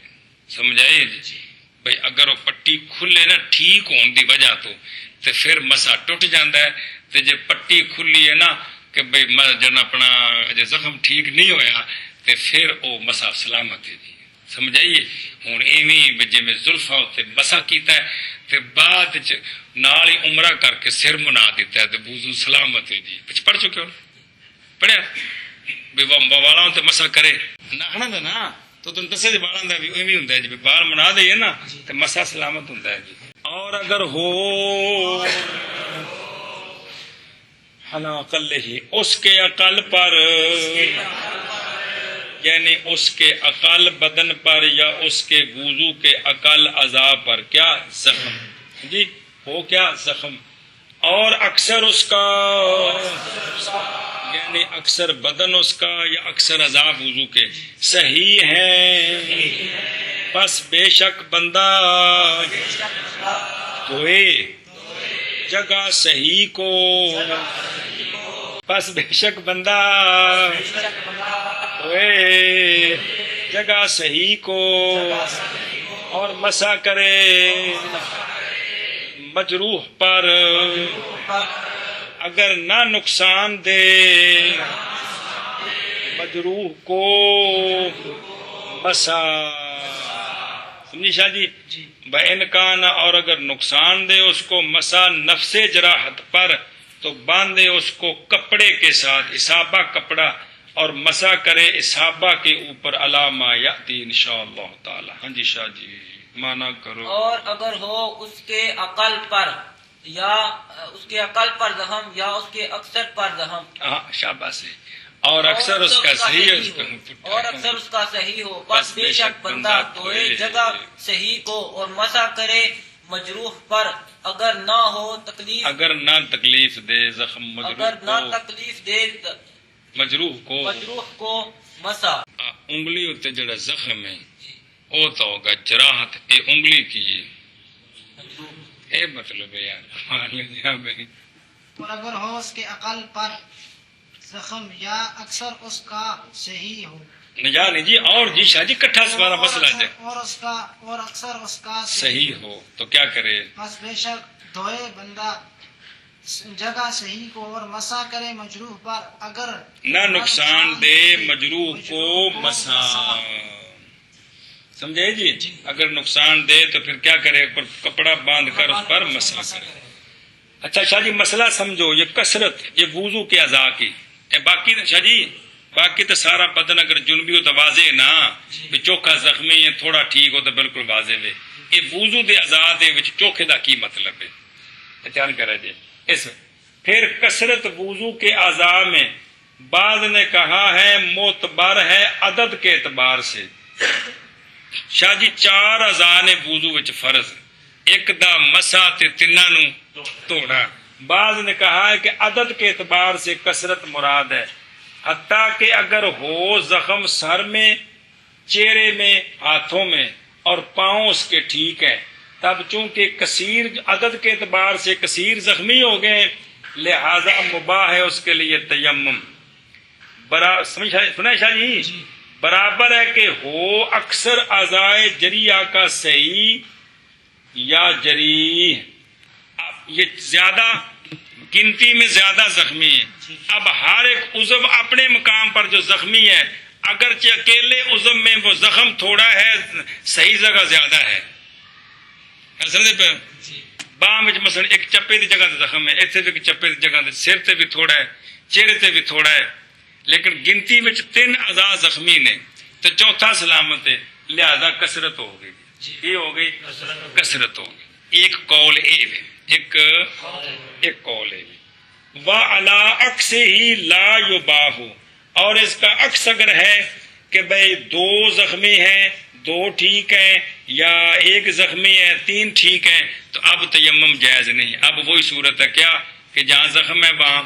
سمجھائیے جی؟ بھئی اگر وہ پٹی کھلے نا ٹھیک ہون دی وجہ تو پھر مسا ٹوٹ جاندہ ہے، تو جے پٹی کھلی ہے نا کہ بھئی جن اپنا جے زخم ٹھیک نہیں ہویا تو پھر وہ مسا سلامت ہے جی، سمجھائیے؟ ہوں ایویں جی میں زلفا اتنے مسا کیتا ہے تو بعد نال ہی عمرہ کر کے سر منا دیتا ہے تو وضو سلامت ہے جی۔ کچھ پڑھ چکے ہو؟ پڑھیا بھی والاں تے مسا کرے نہ نا تو تم دسے جی بالاں دا بھی ایویں ہوندا ہے جی، بال منا دئیے نا تے مسا سلامت ہوندا ہے جی۔ اور اگر ہو حنا عقل ہی اس کے عقل پر، یعنی اس کے عقل بدن پر یا اس کے وضو کے عقل اعضاء پر کیا زخم جی، ہو کیا زخم، اور اکثر اس کا یعنی اکثر بدن اس کا یا اکثر اعضاء وضو کے صحیح ہیں، پس بے شک بندہ دھوئے جگہ صحیح کو، پس بے شک بندہ دھوئے جگہ صحیح کو اور مسح کرے مجروح پر، اگر نہ نقصان دے مجروح کو مسح، سمجھی شاہ جی؟ بِإِمْكَانَ اور اگر نقصان دے اس کو مسح نفس جراحت پر تو باندھے اس کو کپڑے کے ساتھ، اصابہ کپڑا، اور مسح کرے اصابہ کے اوپر علامہ یاتی انشاءاللہ تعالی۔ ہاں جی شاہ جی مانا کرو۔ اور اگر ہو اس کے عقل پر یا اس کے عقل پر زخم یا اس کے اکثر پر زخم، ہاں شاباش ہے، اور اکثر اس کا صحیح ہے، اور اکثر اس کا صحیح ہو، بس بے شک بندہ دھوئے جگہ صحیح کو اور مسح کرے مجروح پر، اگر نہ ہو تکلیف، اگر نہ تکلیف دے زخم مجروح اگر نہ کو، تکلیف دے مجروح کو مسا انگلی اتنے جڑا زخم ہے وہ تو ہوگا جراحت، یہ انگلی کی یہ مطلب ہے یار بھائی. اور اگر ہو اس کے عقل پر زخم یا اکثر اس کا صحیح ہو نہیں جی، اور جی شاہ جی کٹھا سوارا مسئلہ ہے اور اکثر اس کا صحیح ہو تو کیا کرے؟ بس بے شک دھوئے بندہ جگہ صحیح کو اور مسا کرے مجروح پر، اگر نہ نقصان دے مجروح کو مسا. سمجھے جی؟ اگر نقصان دے تو پھر کیا کرے؟ کپڑا باندھ کر اس پر مسا کرے. اچھا شاہ جی مسئلہ سمجھو، یہ کثرت یہ وضو کے اعضاء کی، باقی شاہ جی باقی تو سارا بدن اگر جنبی ہو تو واضح نا، چوکھا زخمی ہے تھوڑا ٹھیک ہو تو بالکل واضح ہے. یہ وضو دے اعضاء دے وچ چوکھے دا کی مطلب ہے؟ اچھا کرے جی اس پھر کثرت وضو کے اعضاء میں بعض نے کہا ہے معتبر ہے عدد کے اعتبار سے. شاہ جی 4 اعضاء نے وضو وچ فرض، ایک دا مسا تے تناں نوں توڑا. بعض نے کہا ہے کہ عدد کے اعتبار سے کثرت مراد ہے، حتیٰ کہ اگر ہو زخم سر میں، چہرے میں، ہاتھوں میں اور پاؤں اس کے ٹھیک ہے، تب چونکہ کثیر عدد کے اعتبار سے کثیر زخمی ہو گئے لہذا مباح ہے اس کے لیے تیمم. سنا شاہ جی برابر ہے کہ ہو اکثر اعضائے جریہ کا صحیح یا جریح، یہ زیادہ گنتی میں زیادہ زخمی ہے. اب ہر ایک عضو اپنے مقام پر جو زخمی ہے، اگرچہ اکیلے عضو میں وہ زخم تھوڑا ہے صحیح جگہ زیادہ ہے. سمجھے پہ باں میں مثلا ایک چپے کی جگہ تے زخم ہے، اتنے بھی چپے کی جگہ تے سر تے بھی تھوڑا ہے، چہرے تے بھی تھوڑا ہے، لیکن گنتی میں 3 اعضاء زخمی نے تو چوتھا سلامت ہے، لہذا کثرت ہو گئی. یہ ہو گئی کثرت ہو گئی. ایک قول اے ہے، ایک قول ہے وَعَلَىٰ عَكْسِهِ لَا يُبَاحُ، اور اس کا عکس اگر ہے کہ بھئی 2 زخمی ہیں 2 ٹھیک ہیں یا 1 زخمی ہے 3 ٹھیک ہیں تو اب تیمم جائز نہیں. اب وہی صورت ہے کیا کہ جہاں زخم ہے وہاں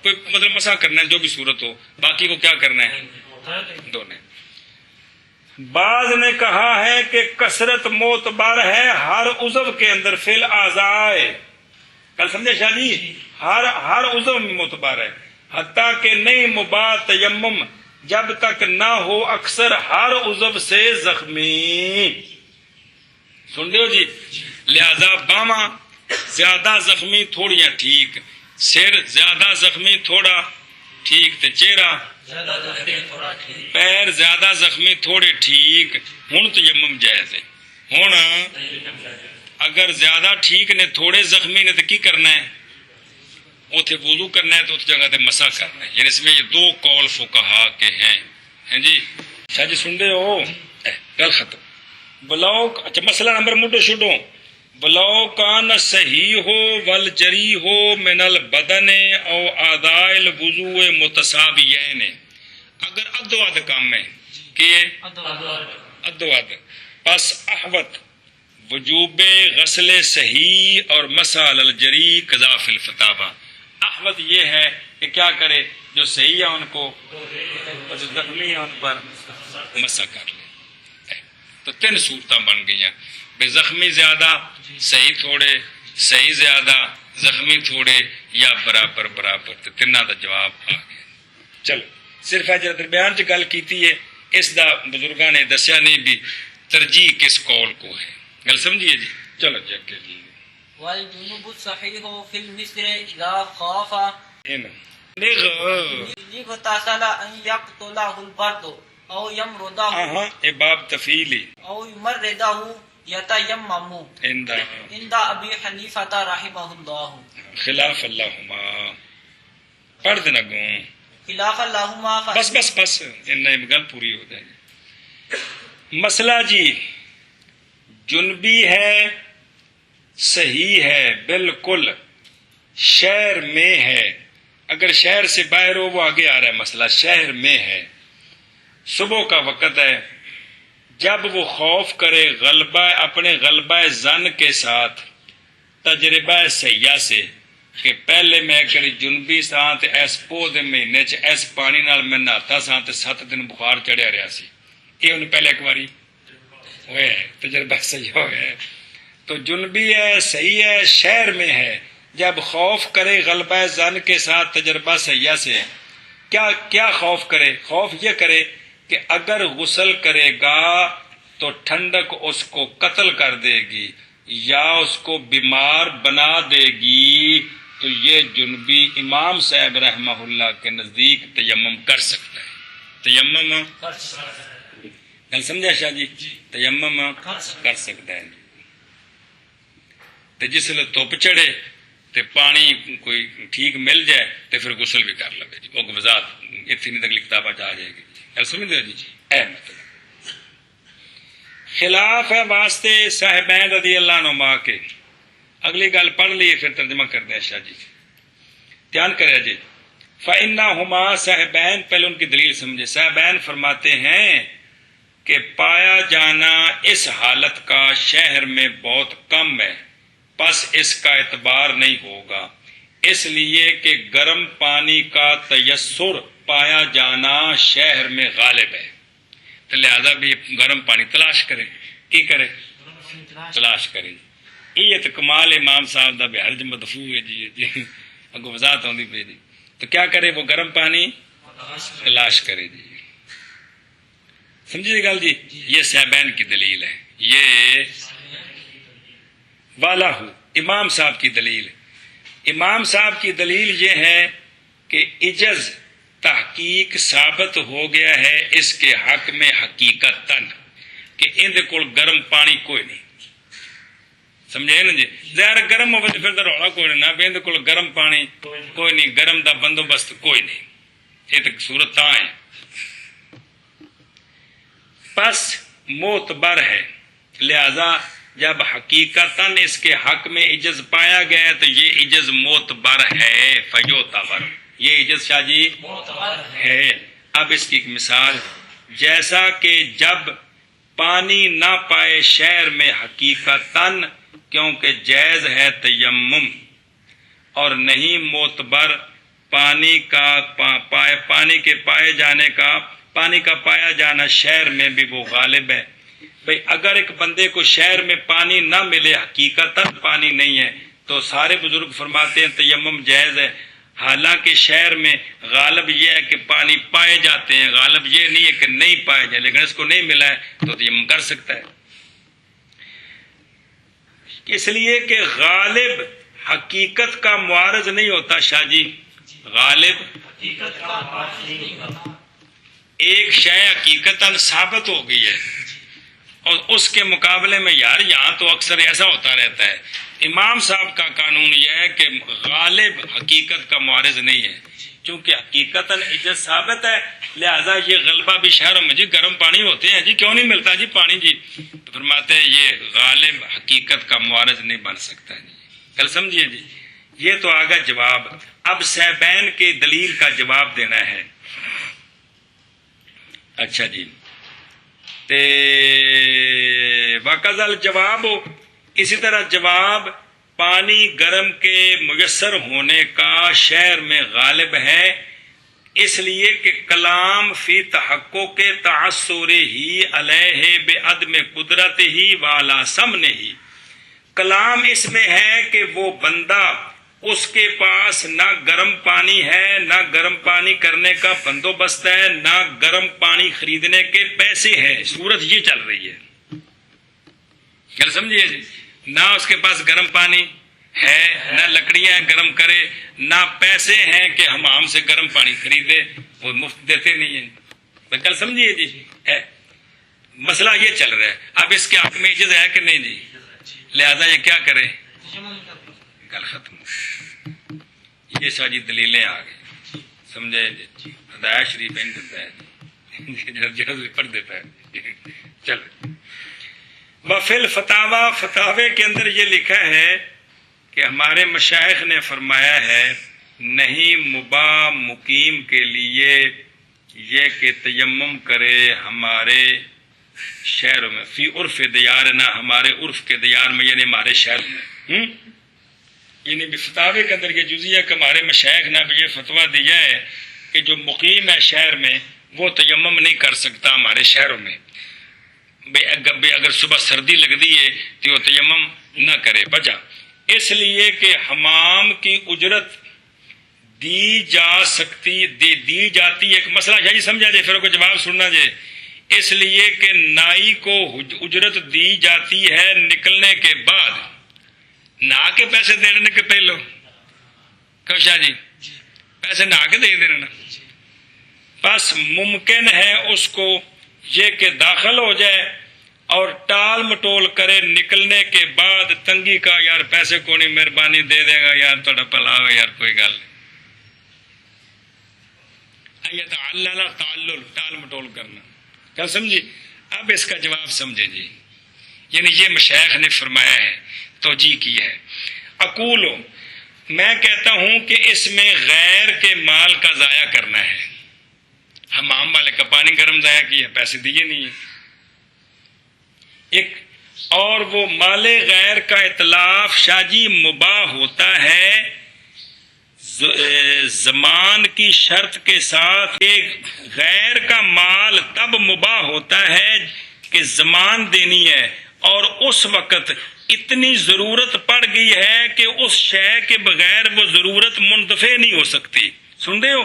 کوئی مطلب مسا کرنا ہے جو بھی صورت ہو، باقی کو کیا کرنا ہے دھونے. بعض نے کہا ہے کہ کثرت معتبر ہے ہر عضو کے اندر فی الاعضاء. کل سمجھے شاہ جی ہر عضو میں معتبر ہے، حتیٰ کہ نہیں مباح تیمم جب تک نہ ہو اکثر ہر عضو سے زخمی. سن رہے ہو جی؟ لہذا باواں زیادہ زخمی تھوڑیاں ٹھیک، سر زیادہ زخمی تھوڑا ٹھیک، تے چہرہ پیر زیادہ زخمی تھوڑے ٹھیک. ہن تیمم جائز ہے. ہن اگر زیادہ ٹھیک نے تھوڑے زخمی نے تو کی کرنا ہے؟ اوتھے وضو کرنا ہے تو اس جگہ تے مسح کرنا ہے. یعنی اس میں یہ 2 قول فقہا کے ہیں جی. شاہ جی سن رہے ہو؟ گل ختم. بلاؤ اچھا مسئلہ نمبر مڈو شڈو. بلاؤ کان صحیح ہو ول جری ہو من البدن او اعضاء الوضوء متساویین، اگر ادو اد کام ہے کہ ادو اد پس احوت وجوب غسل صحیح اور مسح الجری قضا فی الفتاوی. احوت یہ ہے کہ کیا کرے جو صحیح ہے ان کو اور جو زخمی ہے ان پر مسح کر لے. تو 3 صورتیں بن گئی ہیں، بے زخمی زیادہ صحیح تھوڑے، صحیح زیادہ زخمی تھوڑے یا برابر برابر. تو 3 دا جواب آ گیا. چلو صرف ہے جب درمیان چ گل کیتی ہے اس دا بزرگاں نے دسیا نہیں بھی ترجیح کس قول کو ہے. گل سمجھیے جی. چلو جی اگے جی. والجنوب الصحيح في المصر إذا خاف اغتسل أن يقتله البرد أو يمرضه یہ باب تفیلی أو يمرضه يتيمم عند أبي حنيفة رحمه الله خلاف اللہما پڑھ دینا گوں خلاف اللہما بس ان گل پوری ہو جائے. مسئلہ جی جنبی ہے، صحیح ہے بالکل، شہر میں ہے. اگر شہر سے باہر ہو وہ آگے آ رہا ہے مسئلہ. شہر میں ہے، صبح کا وقت ہے، جب وہ خوف کرے غلبہ اپنے غلبہ زن کے ساتھ تجربہ سیاح سے کہ پہلے میں کڑی جنبی ساں تے اس پو دے مہینے چ اس پانی نال میں نہاتا ساں تے 7 دن بخار چڑھیا رہا سی. یہ انہیں پہلے ایک باری ہوئے ہے، تجربہ صحیح ہو گیا ہے. تو جنبی ہے، صحیح ہے، شہر میں ہے، جب خوف کرے غلبہ ظن کے ساتھ تجربہ سیاح سے کیا خوف کرے؟ خوف یہ کرے کہ اگر غسل کرے گا تو ٹھنڈک اس کو قتل کر دے گی یا اس کو بیمار بنا دے گی. تو یہ جنبی امام صاحب رحمہ اللہ کے نزدیک تیمم کر سکتا ہے. تیمم گل سمجھا شاہ جی؟ تیمم کر سکتا ہے. تو جس لئے دھوپ چڑھے تے پانی کوئی ٹھیک مل جائے تو پھر غسل بھی کر لے جی. وہ وضاحت اتنی تک کتاب آ جائے گی. سمجھ دو جی. مطلب خلاف ہے واسطے صاحبین رضی اللہ عنہما کے. اگلی گل پڑھ لیے پھر ترجمہ کر دیں شاہ جی. دھیان کرے جی. فَإِنَّهُمَا صاحبین، پہلے ان کی دلیل سمجھے. صاحبین فرماتے ہیں کہ پایا جانا اس حالت کا شہر میں بہت کم ہے، پس اس کا اعتبار نہیں ہوگا، اس لیے کہ گرم پانی کا تیسر پایا جانا شہر میں غالب ہے. تو لہذا بھی گرم پانی تلاش کرے. کی کرے؟ تلاش کرے. یہ تو کمال امام صاحب دا بہرج مدفوع ہے جی. اگو وضاحت ہوندی پئی جی. تو کیا کرے؟ وہ گرم پانی تلاش کرے جی. سمجھے گل جی؟ یہ صاحبین کی دلیل ہے. یہ والا ہو امام صاحب کی دلیل. امام صاحب کی دلیل یہ ہے کہ عجز تحقیق ثابت ہو گیا ہے اس کے حق میں حقیقتاً کہ اندے کول گرم پانی کوئی نہیں. سمجھے نا جی؟ ظاہر گرم ہو پھر تو رولا کوئی نہیں، نہ اندے کول گرم پانی کوئی نہیں، گرم دا بندوبست کوئی نہیں. یہ تو صورت تاں ہے. پس معتبر ہے، لہذا جب حقیقتاً اس کے حق میں عجز پایا گیا تو یہ عجز معتبر ہے. فیعتبر، یہ عجز شاہ جی ہے. اب اس کی ایک مثال، جیسا کہ جب پانی نہ پائے شہر میں حقیقتاً کیونکہ جائز ہے تیمم اور نہیں معتبر پانی کے پائے جانے کا، پانی کا پایا جانا شہر میں بھی وہ غالب ہے. بھئی اگر ایک بندے کو شہر میں پانی نہ ملے، حقیقتاً پانی نہیں ہے، تو سارے بزرگ فرماتے ہیں تیمم جائز ہے. حالانکہ شہر میں غالب یہ ہے کہ پانی پائے جاتے ہیں، غالب یہ نہیں ہے کہ نہیں پائے جائے، لیکن اس کو نہیں ملا ہے تو تیمم کر سکتا ہے. اس لیے کہ غالب حقیقت کا معارض نہیں ہوتا شاہ جی. غالب ایک شے حقیقتاً ثابت ہو گئی ہے اور اس کے مقابلے میں یار یہاں تو اکثر ایسا ہوتا رہتا ہے. امام صاحب کا قانون یہ ہے کہ غالب حقیقت کا معارض نہیں ہے، چونکہ حقیقتاً عجز ثابت ہے، لہذا یہ غلبہ بھی شہروں میں جی گرم پانی ہوتے ہیں جی، کیوں نہیں ملتا جی پانی جی. تو فرماتے ہیں یہ غالب حقیقت کا معارض نہیں بن سکتا جی. کل سمجھیے جی. یہ تو آگا جواب. اب صاحبین کے دلیل کا جواب دینا ہے. اچھا جی. وقزل جواب ہو، اسی طرح جواب پانی گرم کے میسر ہونے کا شہر میں غالب ہے، اس لیے کہ کلام فی تحقق تعثر ہی علیہ بعدم قدرت ہی والا سمن ہی. کلام اس میں ہے کہ وہ بندہ اس کے پاس نہ گرم پانی ہے، نہ گرم پانی کرنے کا بندوبست ہے، نہ گرم پانی خریدنے کے پیسے ہیں. صورت یہ چل رہی ہے. گل سمجھیے جی. نہ اس کے پاس گرم پانی ہے، نہ لکڑیاں گرم کرے، نہ پیسے ہیں کہ حمام سے گرم پانی خریدے، وہ مفت دیتے نہیں ہیں. گل سمجھیے جی. ہے مسئلہ یہ چل رہا ہے. اب اس کے حق میں عجز ہے کہ نہیں جی؟ لہذا یہ کیا کرے؟ گل ختم. یہ ساری دلیلیں آ گئی. سمجھے جی؟ ہدایہ شریف نہیں دیتا ہے جی، پڑھ دیتا ہے. چل وفل فتاوا، فتاوے کے اندر یہ لکھا ہے کہ ہمارے مشائخ نے فرمایا ہے نہیں مباح مقیم کے لیے یہ کہ تیمم کرے ہمارے شہروں میں، فی عرف دیارنا، ہمارے عرف کے دیار میں، یعنی ہمارے شہر میں. یعنی فتاوے کے اندر یہ جزیہ کہ ہمارے مشائخ نے بھی یہ فتویٰ دیا ہے کہ جو مقیم ہے شہر میں وہ تیمم نہیں کر سکتا ہمارے شہروں میں، اگر صبح سردی لگتی ہے تو وہ تیمم نہ کرے۔ وجہ اس لیے کہ حمام کی اجرت دی جاتی ہے، ایک مسئلہ شاہ جی سمجھا جائے پھر کو جواب سننا جائے، اس لیے کہ نائی کو اجرت دی جاتی ہے نکلنے کے بعد، نہا کے پیسے دینے کے پہلو، کہ شاہ جی پیسے نہا کے دے دینا، بس ممکن ہے اس کو یہ کہ داخل ہو جائے اور ٹال مٹول کرے نکلنے کے بعد تنگی کا یار پیسے کو نہیں مہربانی دے دے گا یار تھوڑا پلا ہو یار کوئی گل نہیں، تعلل ٹال مٹول کرنا، کیا سمجھی؟ اب اس کا جواب سمجھے جی، یعنی یہ مشائخ نے فرمایا ہے، توجیہ کی ہے۔ اقولو میں کہتا ہوں کہ اس میں غیر کے مال کا ضائع کرنا ہے، حمام والے کا پانی گرم ضائع کیا، پیسے دیے نہیں ہیں، ایک اور وہ مال غیر کا اطلاف شاہ جی مباح ہوتا ہے زمان کی شرط کے ساتھ، ایک غیر کا مال تب مباح ہوتا ہے کہ زمان دینی ہے اور اس وقت اتنی ضرورت پڑ گئی ہے کہ اس شے کے بغیر وہ ضرورت منتفع نہیں ہو سکتی، سن رہے ہو؟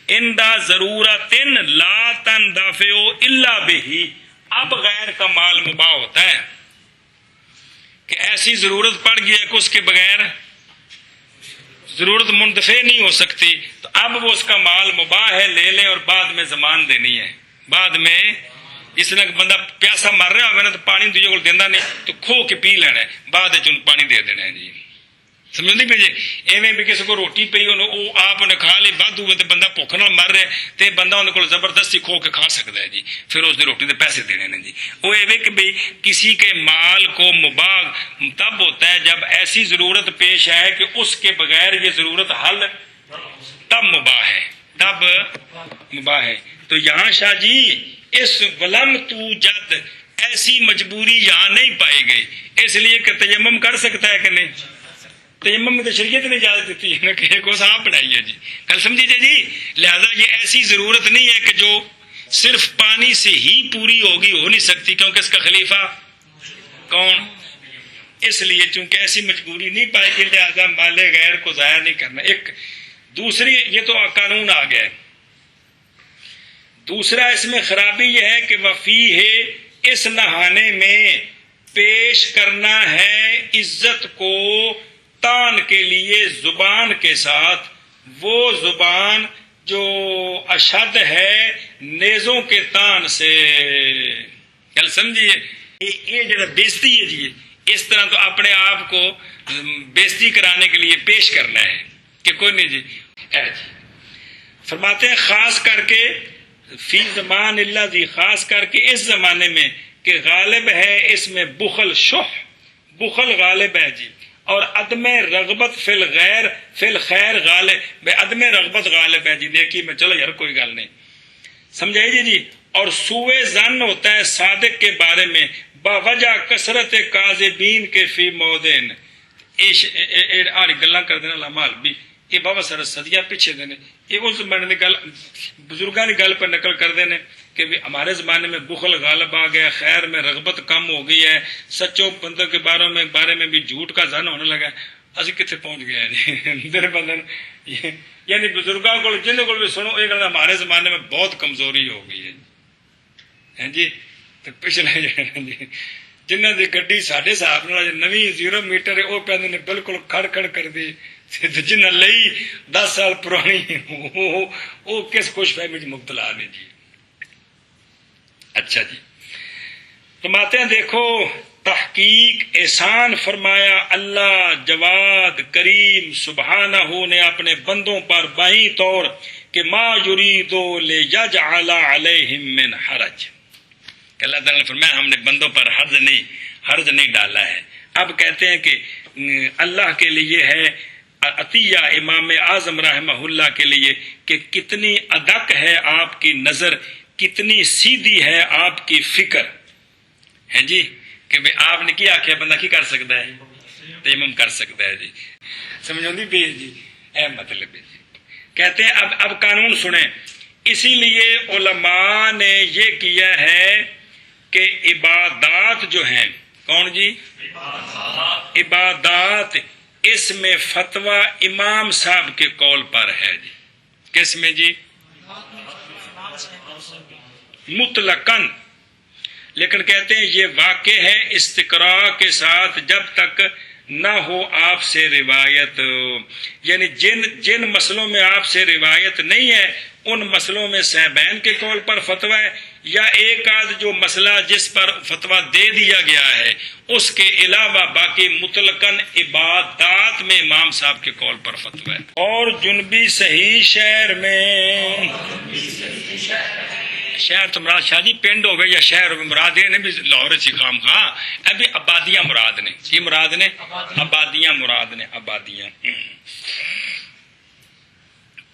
اندہ ضرورت لا تندفع الا بہ، اب غیر کا مال مباح ہوتا ہے کہ ایسی ضرورت پڑ گئی ہے کہ اس کے بغیر ضرورت منتفع نہیں ہو سکتی، تو اب وہ اس کا مال مباح ہے، لے لیں اور بعد میں زمان دینی ہے، بعد میں اس طرح بندہ پیاسا مر رہا ہوگا نا تو پانی دوجے کو دینا نہیں تو کھو کے پی لینا ہے، بعد پانی دے دینا ہے جی، سمجھ نہیں پی جی؟ ایویں بھی کسی کو روٹی پی آپ نے کھا لی ود ہوئے تو بندہ بھوک نال مر رہا ہے تو بندہ انہوں کو زبردستی کھو کے کھا سکتا ہے جی، پھر اس نے روٹی کے پیسے دینے نے جی۔ وہ ایویں کہ بھئی کسی کے مال کو مباح تب ہوتا ہے جب ایسی ضرورت پیش آئے کہ اس کے بغیر یہ ضرورت حل تب مباح ہے، تب مباح ہے۔ تو یہاں شاہ جی اس ولم تو جد ایسی مجبوری یہاں نہیں پائی گئی، اس لیے کہ تیمم کر سکتا ہے کہ نہیں؟ تیمم میں تو شریعت نے اجازت دیتی ہے نا کہ ایک کو صاحب بنائی ہے جی، کل سمجھیے جی، لہذا یہ ایسی ضرورت نہیں ہے کہ جو صرف پانی سے ہی پوری ہوگی، ہو نہیں سکتی، کیونکہ اس کا خلیفہ کون؟ اس لیے چونکہ ایسی مجبوری نہیں پائی گئی لہذا مال غیر کو ضائع نہیں کرنا۔ ایک دوسری یہ تو قانون آ گیا ہے، دوسرا اس میں خرابی یہ ہے کہ وفی ہے اس نہانے میں پیش کرنا ہے عزت کو تان کے لیے زبان کے ساتھ، وہ زبان جو اشد ہے نیزوں کے تان سے، کل سمجھیے؟ یہ جو بےزتی ہے جی، اس طرح تو اپنے آپ کو بےزتی کرانے کے لیے پیش کرنا ہے کہ کوئی نہیں جی۔ فرماتے ہیں خاص کر کے فی زمان اللہ جی، خاص کر کے اس زمانے میں کہ غالب ہے اس میں بخل، بخل غالب ہے جی، اور عدم رغبت فی الغیر فی الخیر غالب، عدم رغبت غالب ہے جی، نیکی میں چلو یار کوئی گل نہیں، سمجھائی جی۔ اور سوء ظن ہوتا ہے صادق کے بارے میں باوجہ کثرت کاذبین کے فی موذن، آڑی گلاں کر دینا لامال بھی یہ بابا سر صدیاں پیچھے دینے، یہ اس زمانے کی گل بزرگاں کی گل پر نقل کر دینے کہ ہمارے زمانے میں بخل غالب آ گیا، خیر میں رغبت کم ہو گئی ہے، سچوں بندوں کے بارے میں بھی جھوٹ کا ظن ہونے لگا، اسی کتنے پہنچ گیا جی میرے بندن، یعنی بزرگوں کو جن کو بھی سنو یہ گل ہمارے زمانے میں بہت کمزوری ہو گئی ہے جی۔ تو پچھلے جی جنہ کی گڈی ساڈے حساب نال نویں 0 میٹر ہے وہ پہ بالکل کھڑ کھڑ کر دی، جنہ لئی 10 سال پرانی وہ کس خوش فہمی چ مبتلا نے جی۔ اچھا جی، فرماتے ہیں دیکھو تحقیق احسان فرمایا اللہ جواد کریم سبحانہ نے اپنے بندوں پر بائیں طور کہ ما یریدو لیجعل علیہم من حرج، کہ اللہ تعالیٰ نے فرمایا ہم نے بندوں پر حرج نہیں ڈالا ہے۔ اب کہتے ہیں کہ اللہ کے لیے ہے عطیہ امام اعظم رحمہ اللہ کے لیے کہ کتنی ادق ہے آپ کی نظر، کتنی سیدھی ہے آپ کی فکر ہے جی، کہ آپ نے کیا آخیا بندہ کی کر سکتا ہے، تیمم کر سکتا ہے جی. سمجھو نہیں بھی جی اے مطلب ہے جی. کہتے ہیں اب قانون سنیں. اسی لیے علماء نے یہ کیا ہے کہ عبادات جو ہیں کون جی عبادات اس میں فتویٰ امام صاحب کے قول پر ہے جی. کس میں جی مطلقاً. لیکن کہتے ہیں یہ واقع ہے استقراء کے ساتھ جب تک نہ ہو آپ سے روایت. یعنی جن مسئلوں میں آپ سے روایت نہیں ہے ان مسئلوں میں صحابین کے قول پر فتویٰ ہے یا ایک آدھ جو مسئلہ جس پر فتویٰ دے دیا گیا ہے اس کے علاوہ باقی مطلقاً عبادات میں امام صاحب کے قول پر فتویٰ ہے. اور جنبی صحیح شہر میں شہر تو مراد شاہ جی پنڈ ہوگئے یا شہر ہوگئے مراد یہ نہیں بھی لاہور سی خام خواہ ابھی آبادیاں مراد نے. کی مراد نے آبادیاں مراد نے آبادیاں.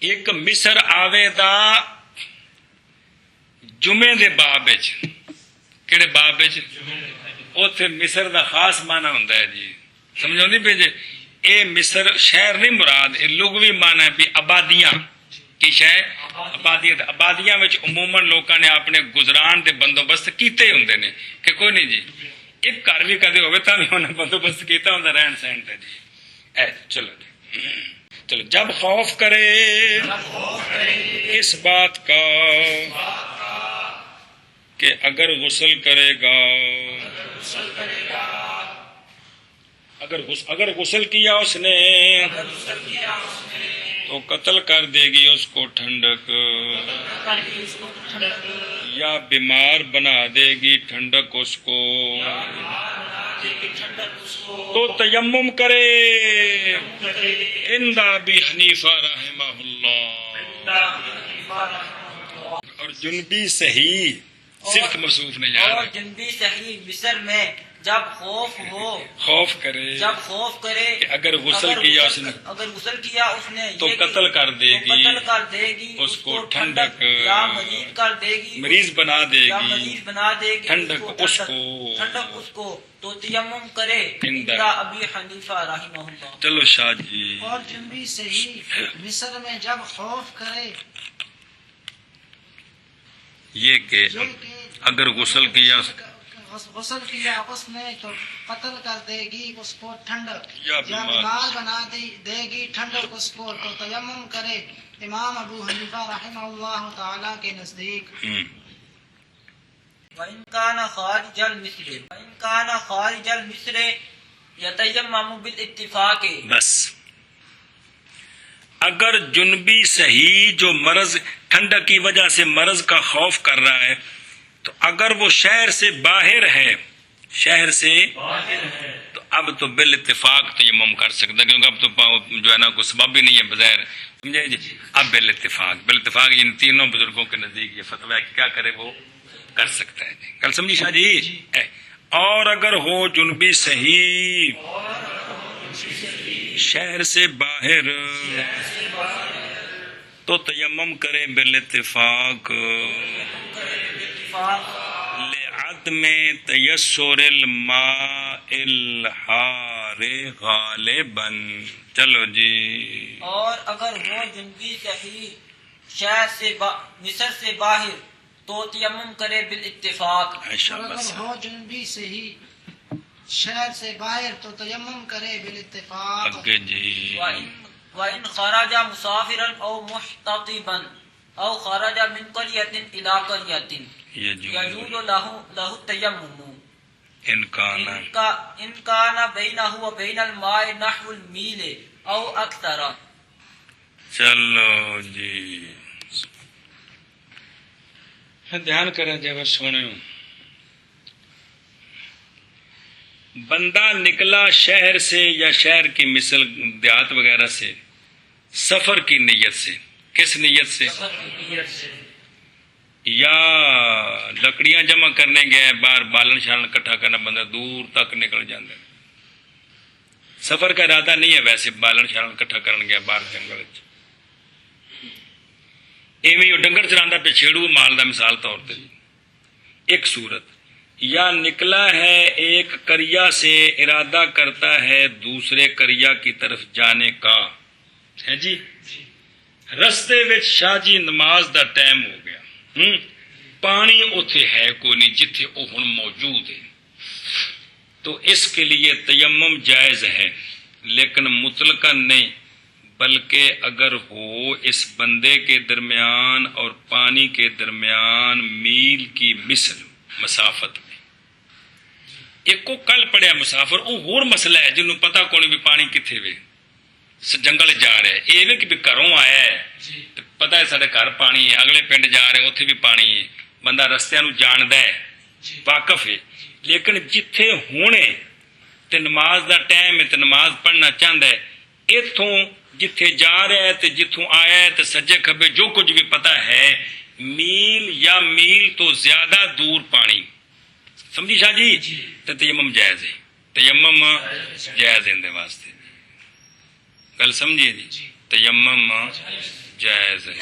ایک مصر آوے دا جمعے دے باب وچ کہڑے باب وچ اوتھے مصر دا خاص معنی ہوندا ہے جی. سمجھو نہیں پے جی اے مصر شہر نہیں مراد اے لغوی معنی ہے بھی آبادیاں کی شہر آبادیاں وچ عموماً لوکاں نے اپنے گزران دے بندوبست کیتے ہوندے نے کہ کوئی نہیں جی ایک گھر بھی کدے ہوئے تاں بھی انہاں بندوبست کیتا ہوندا رہن سہن تے جی. اے چلو جب خوف کرے اس بات کا کہ اگر غسل کرے گا اگر غسل کیا اس نے تو قتل کر دے گی اس کو ٹھنڈک یا بیمار بنا دے گی ٹھنڈک اس کو تو تیمم کرے. عند ابی حنیفہ رحمہ اللہ. اور جنبی صحیح صرف موصوف نہیں یاد اور جنبی صحیح مصر میں جب خوف کرے کہ اگر غسل کیا اس نے تو قتل کر دے گی اس کو ٹھنڈک یا مریض کر دے گی مریض بنا دے گی ٹھنڈک اس کو تو تیمم کرے عند ابی حنیفہ رحمہ اللہ. چلو شاہ جی. اور جنبی صحیح مصر میں جب خوف کرے یہ کہ اگر غسل کیا اس نے تو قتل کر دے گی اس کو ٹھنڈک یا بیمار بنا دے گی ٹھنڈک اس کو تو تیمم کرے. امام ابو حنیفہ رحمہ اللہ تعالی کے نزدیک وَإِنْ كَانَ خَارِجَ الْمِصْرِ يَتَيَمَّمُ بِالْاتِّفَاقِ. بس اگر جنبی صحیح جو مرض ٹھنڈک کی وجہ سے مرض کا خوف کر رہا ہے تو اگر وہ شہر سے باہر ہے تو اب تو بالاتفاق تیمم کر سکتا ہے کیونکہ اب تو جو ہے نا کوئی سبب ہی نہیں ہے بظاہر. سمجھے جی اب بالاتفاق ان تینوں بزرگوں کے نزدیک یہ فتویٰ کیا کرے وہ کر سکتا ہے. کل سمجھی شاہ جی. اور اگر ہو جنبی صحیح شہر سے باہر تو تیمم کرے بالاتفاق لعدم تیسر الماء الحار غالبا. چلو جی. اور اگر ہو جنبی صحیح شہر سے مصر سے باہر تو تیمم کرے بالاتفاق. اگر ہو جنبی صحیح شہر سے باہر تو تیمم کرے بالاتفاق. اگے جی. وَإِنْ خَرَجَ مُسَافِرًا أَوْ مُحْتَطِبًا أَوْ خَرَجَ مِنْ قَرْيَةٍ إِلَىٰ قَرْيَةٍ يَجُوزُ لَهُ التَّيَمُّمُ إِنْ كَانَ بَيْنَهُ وَبَيْنَ الْمَاءِ نَحْوُ الْمِيلِ أَوْ أَكْثَرَ. چلو جی دھیان کریں جب سونے. بندہ نکلا شہر سے یا شہر کی مثل دیہات وغیرہ سے سفر کی نیت سے. کس نیت سے؟ یا لکڑیاں جمع کرنے گئے باہر بالن شالن کٹھا کرنا بندہ دور تک نکل جاندے. سفر کا ارادہ نہیں ہے ویسے بالن شالن کٹھا کرن گیا باہر جنگل ایویں ڈنگر چراندا پہ چھیڑو مال دا مثال طور تے ایک صورت. یا نکلا ہے ایک کریا سے ارادہ کرتا ہے دوسرے کریا کی طرف جانے کا ہے جی رستے وچ شاہ جی نماز دا ٹائم ہو گیا پانی اوتھے ہے کوئی نہیں جتھے او ہن موجود ہے تو اس کے لیے تیمم جائز ہے لیکن مطلقاً نہیں بلکہ اگر ہو اس بندے کے درمیان اور پانی کے درمیان میل کی مثل مسافت میں ایک کو کل پڑیا مسافر وہ ہور مسئلہ ہے جنہوں پتا کون بھی پانی کتنے وے جنگل جا رہا ہے یہ بھی کہ بھی گھروں آیا ہے تو پتا ہے سارے گھر پانی ہے اگلے پنڈ جا رہے ہیں اتنے بھی پانی ہے بندہ رستیاں نو جاندا ہے واقف ہے لیکن جتھے ہونے تے نماز دا ٹائم ہے تے نماز پڑھنا چاہتا ہے اتوں جتھے جا رہا ہے تے جتھوں آیا ہے تے سجے کھبے جو کچھ بھی پتا ہے میل یا میل تو زیادہ دور پانی سمجھی شاہ جی تے تیمم جائز ہے تیمم جائز ہے اندے واسطے گل سمجھیے جی تیمم جائز ہے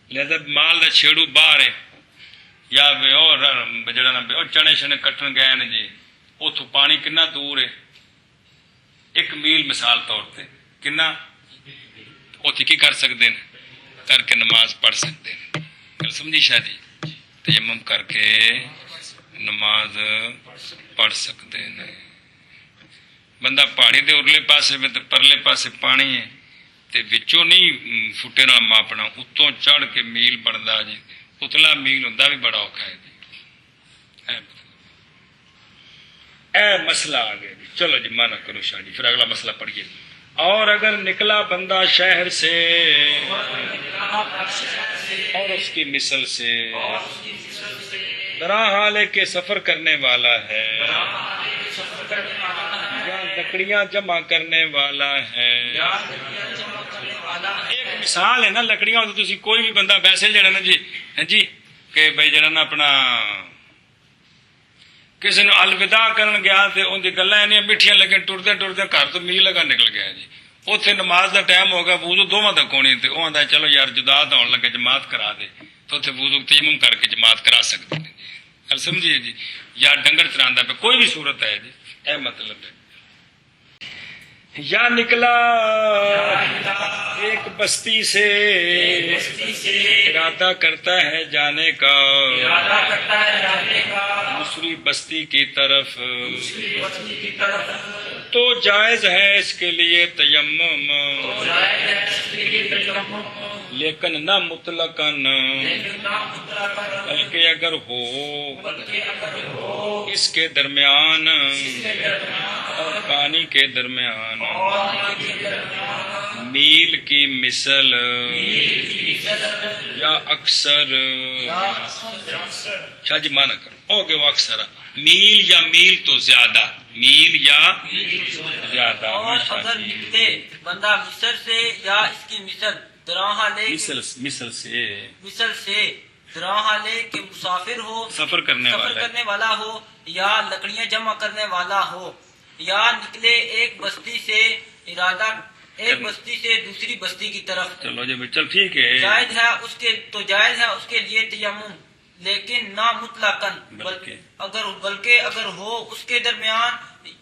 لہذا مال دا چھیڑو باہر ہے یا جڑا نا چنے شنے کٹن گئے نے جی اتوں پانی کنا دور ہے 1 میل مثال طور پہ کنا اتنے کی کر سکتے ہیں کر کے نماز پڑھ سکتے ہیں گل سمجھی شاہ جی تیمم کر کے نماز پڑھ سکتے ہیں بندہ پہاڑی دے ارلے پاسے میں پرلے پاسے پانی ہے تے وچوں نہیں فٹے نال ماپنا اتوں چڑھ کے میل بنتا جی اتلا میل ہوندا بھی بڑا اوکھا ہے جی اے مسئلہ آ گیا جی چلو جی مانا کرو شاہ جی پھر اگلا مسئلہ پڑھیے اور اگر نکلا بندہ شہر سے اور اس کی مثل سے درا حال کے سفر کرنے والا ہے یا لکڑیاں جمع کرنے والا ہے ایک مثال ہے نا لکڑیاں تو تسی کوئی بھی بندہ ویسے جڑا نا جی کہ بھائی جڑا نا اپنا کسی نے الوداع کرن گیا تے ان دی گلاں انیاں میٹھیاں لیکن ٹردے ٹردے گھر تو میل لگا نکل گیا جی اتنے نماز دا ٹائم ہوگا وضو دونوں تک ہونی تے وہ آندا چلو یار جدا تو ہون لگے جماعت کرا دے تو اتنے وضو تیمم کر کے جماعت کرا سکتے ہیں جی گل سمجھیے جی یا ڈنگر چراندا پہ کوئی بھی صورت ہے جی اے مطلب ہے یا نکلا ایک بستی سے ارادہ کرتا ہے جانے کا دوسری بستی کی طرف تو جائز ہے اس کے لیے تیمم لیکن نہ مطلقاً بلکہ اگر ہو اس کے درمیان اور پانی کے درمیان میل کی مثل یا اکثر شاہ جی مانا کرو اوکے وہ اکثر میل یا میل تو زیادہ میل یا زیادہ اور اگر نکلے بندہ مصر سے یا اس کی مثل دراہ لے مثل سے دراہ لے کہ مسافر ہو سفر کرنے والا ہو یا لکڑیاں جمع کرنے والا ہو یا نکلے ایک بستی سے ارادہ ایک بستی سے دوسری بستی کی طرف چلو جی چل ٹھیک ہے جائز ہے اس کے تو جائز ہے اس کے لیے تیمم لیکن نہ مطلقاً بلکہ اگر ہو اس کے درمیان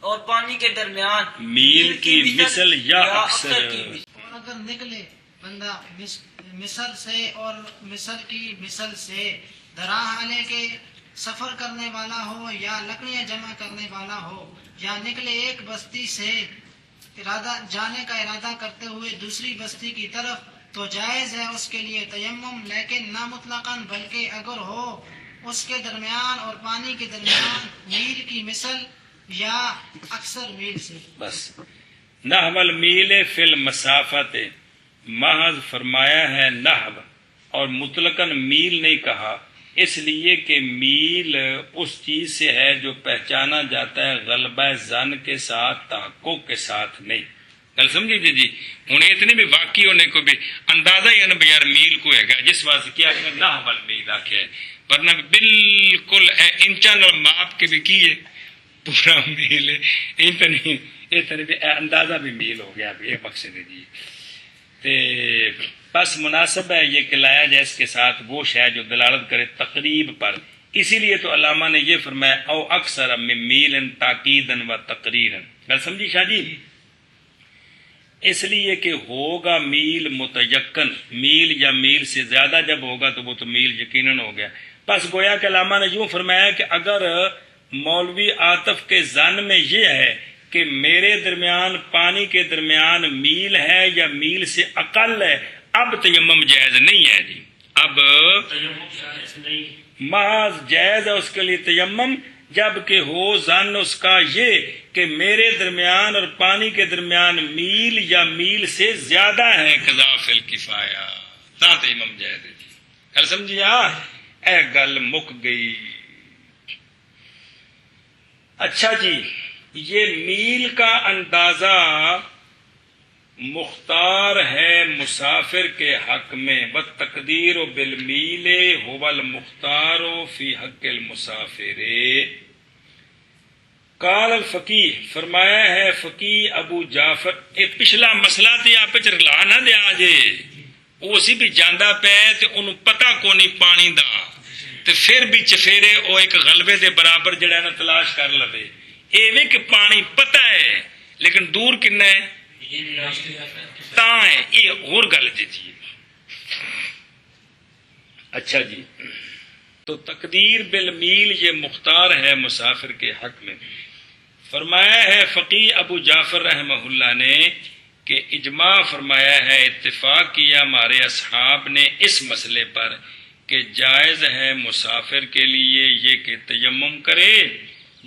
اور پانی کے درمیان میل کی مثل یا اکثر اور اگر نکلے بندہ مثل سے اور مثل کی مثل سے درا حالے کے سفر کرنے والا ہو یا لکڑیاں جمع کرنے والا ہو یا نکلے ایک بستی سے جانے کا ارادہ کرتے ہوئے دوسری بستی کی طرف تو جائز ہے اس کے لیے تیمم لیکن نہ مطلقاً بلکہ اگر ہو اس کے درمیان اور پانی کے درمیان میل کی مثل یا اکثر میل سے بس نحو المیل فی المسافت محض فرمایا ہے نحو اور مطلقاً میل نہیں کہا اس لیے کہ میل اس چیز سے ہے جو پہچانا جاتا ہے غلبہ ظن کے ساتھ تحقق کے ساتھ نہیں گل سمجھی جی ہوں اتنے بھی واقعی ہونے کو بھی اندازہ ہی ہے نا یار میل کو ہے گا جس واسطے کیا نحو المیل آخیا ہے ورنہ بالکل انچاں ماپ کے بھی کی ہے پورا میل ہے اتنے بھی اندازہ بھی میل ہو گیا یہ مقصد ہے جی تے بس مناسب ہے یہ کہ لایا جائے اس کے ساتھ وہ شے جو دلالت کرے تقریب پر. اسی لیے تو علامہ نے یہ فرمایا او اکثر من میل تاکیدن و تقریرن. گل سمجھی شاہ جی؟ اس لیے کہ ہوگا میل متیقن، میل یا میل سے زیادہ جب ہوگا تو وہ تو میل یقیناً ہو گیا. بس گویا کہ علامہ نے یوں فرمایا کہ اگر مولوی عاطف کے ظن میں یہ ہے کہ میرے درمیان پانی کے درمیان میل ہے یا میل سے اقل ہے، اب تیمم جائز نہیں ہے جی. اب محض جائز ہے اس کے لیے تیمم جب کہ ہو ظن اس کا یہ کہ میرے درمیان اور پانی کے درمیان میل یا میل سے زیادہ ہے قضا فی الکفایہ، تا تیمم جائز ہے جی. گل سمجھیا؟ اے گل مک گئی. اچھا جی، یہ میل کا اندازہ مختار ہے مسافر کے حق میں، والتقدیر بالمیل هو المختار فی حق المسافر. قال الفقیہ، فرمایا ہے فقیہ ابو جعفر. یہ پچھلا مسئلہ تے آپ رلا نہ دیا جے، اسی بھی جاندہ پہ تے انہوں پتہ کو نہیں پانی دا تے پھر بھی چفیرے او ایک غلبے دے برابر جڑا نا تلاش کر لوے. ایویں کہ پانی پتہ ہے لیکن دور کنا ہے تاں ہے، یہ اور گل جی. اچھا جی، تو تقدیر بالمیل یہ مختار ہے مسافر کے حق میں. فرمایا ہے فقیہ ابو جعفر رحمہ اللہ نے کہ اجماع فرمایا ہے، اتفاق کیا ہمارے اصحاب نے اس مسئلے پر کہ جائز ہے مسافر کے لیے یہ کہ تیمم کرے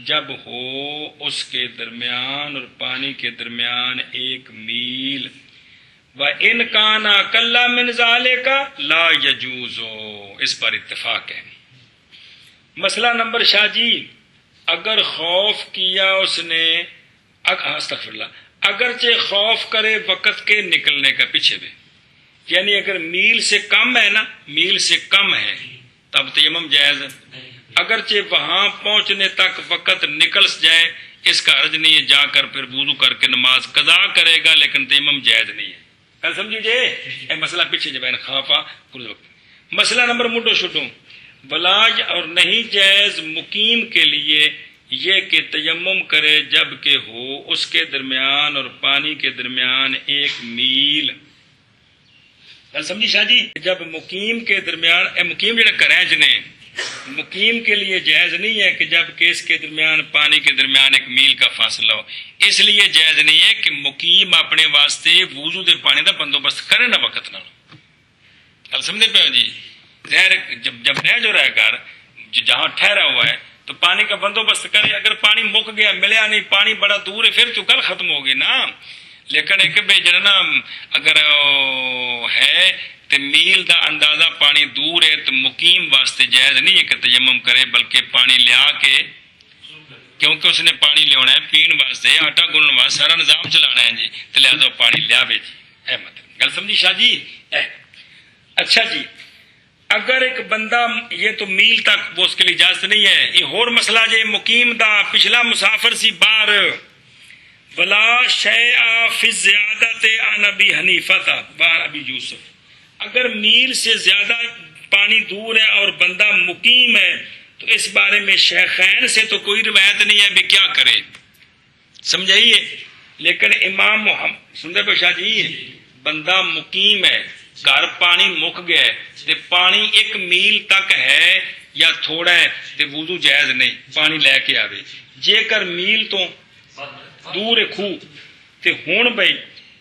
جب ہو اس کے درمیان اور پانی کے درمیان ایک میل. وَإِنْ كَانَ أَقَلَّ مِنْ ذَلِكَ لَا يَجُوزُ. اس پر اتفاق ہے. مسئلہ نمبر شاہ جی، اگر خوف کیا اس نے، استغفر اللہ، اگرچہ خوف کرے وقت کے نکلنے کا پیچھے بھی، یعنی اگر میل سے کم ہے نا، میل سے کم ہے تب تیمم جائز ہے. اگرچہ وہاں پہنچنے تک وقت نکل جائے اس کا حرج نہیں ہے، جا کر پھر وضو کر کے نماز قضا کرے گا لیکن تیمم جائز نہیں ہے. کل سمجھیے اے مسئلہ پیچھے جو بین خوفا کل وقت. مسئلہ نمبر مڈو شڈو، ولا اور نہیں جائز مقیم کے لیے یہ کہ تیمم کرے جب کہ ہو اس کے درمیان اور پانی کے درمیان ایک میل. سمجھی شاہ جی؟ جب مقیم کے درمیان، مقیم جڑا کریں جنے مقیم کے لیے جائز نہیں ہے کہ جب کہ اس کے درمیان پانی کے درمیان ایک میل کا فاصلہ ہو. اس لیے جائز نہیں ہے کہ مقیم اپنے واسطے وضو دے پانی دا بندوبست کرے نہ وقت نہ. کل سمجھے پہ جی؟ جب رہ جو رہے گھر جہاں ٹھہرا ہوا ہے تو پانی کا بندوبست کرے. اگر پانی مک گیا، ملیا نہیں، پانی بڑا دور ہے، پھر تو کل ختم ہوگی نا. لیکن ایک بے جننا اگر ہے تو میل دا اندازہ پانی دور ہے تو مقیم واسطے جائز نہیں ہے کہ تیمم کرے، بلکہ پانی لیا کے، کیونکہ اس نے پانی لیا ہے پین واسطے، آٹا گنن واسطے، سارا نظام چلانا ہے جی، تو لہذا پانی لیا جی. اے مطلب گل سمجھی شاہ جی؟ اچھا جی، اگر ایک بندہ، یہ تو میل تک وہ اس کے لیے اجازت نہیں ہے. یہ اور مسئلہ جی مقیم دا، پچھلا مسافر سی بار ولا شیء فی الزیادۃ عن ابی حنیفہ و ابی یوسف. اگر میل سے زیادہ پانی دور ہے اور بندہ مقیم ہے تو اس بارے میں شیخین سے تو کوئی روایت نہیں ہے بھی کیا کرے. سمجھائیے؟ لیکن امام محمد سنتے پہ شاہ جی، بندہ مقیم ہے، گھر پانی مک گیا ہے، پانی ایک میل تک ہے یا تھوڑا ہے تو وضو جائز نہیں، پانی لے کے آوے. جے کر میل تو دور ہے خوہ تے ہون بھائی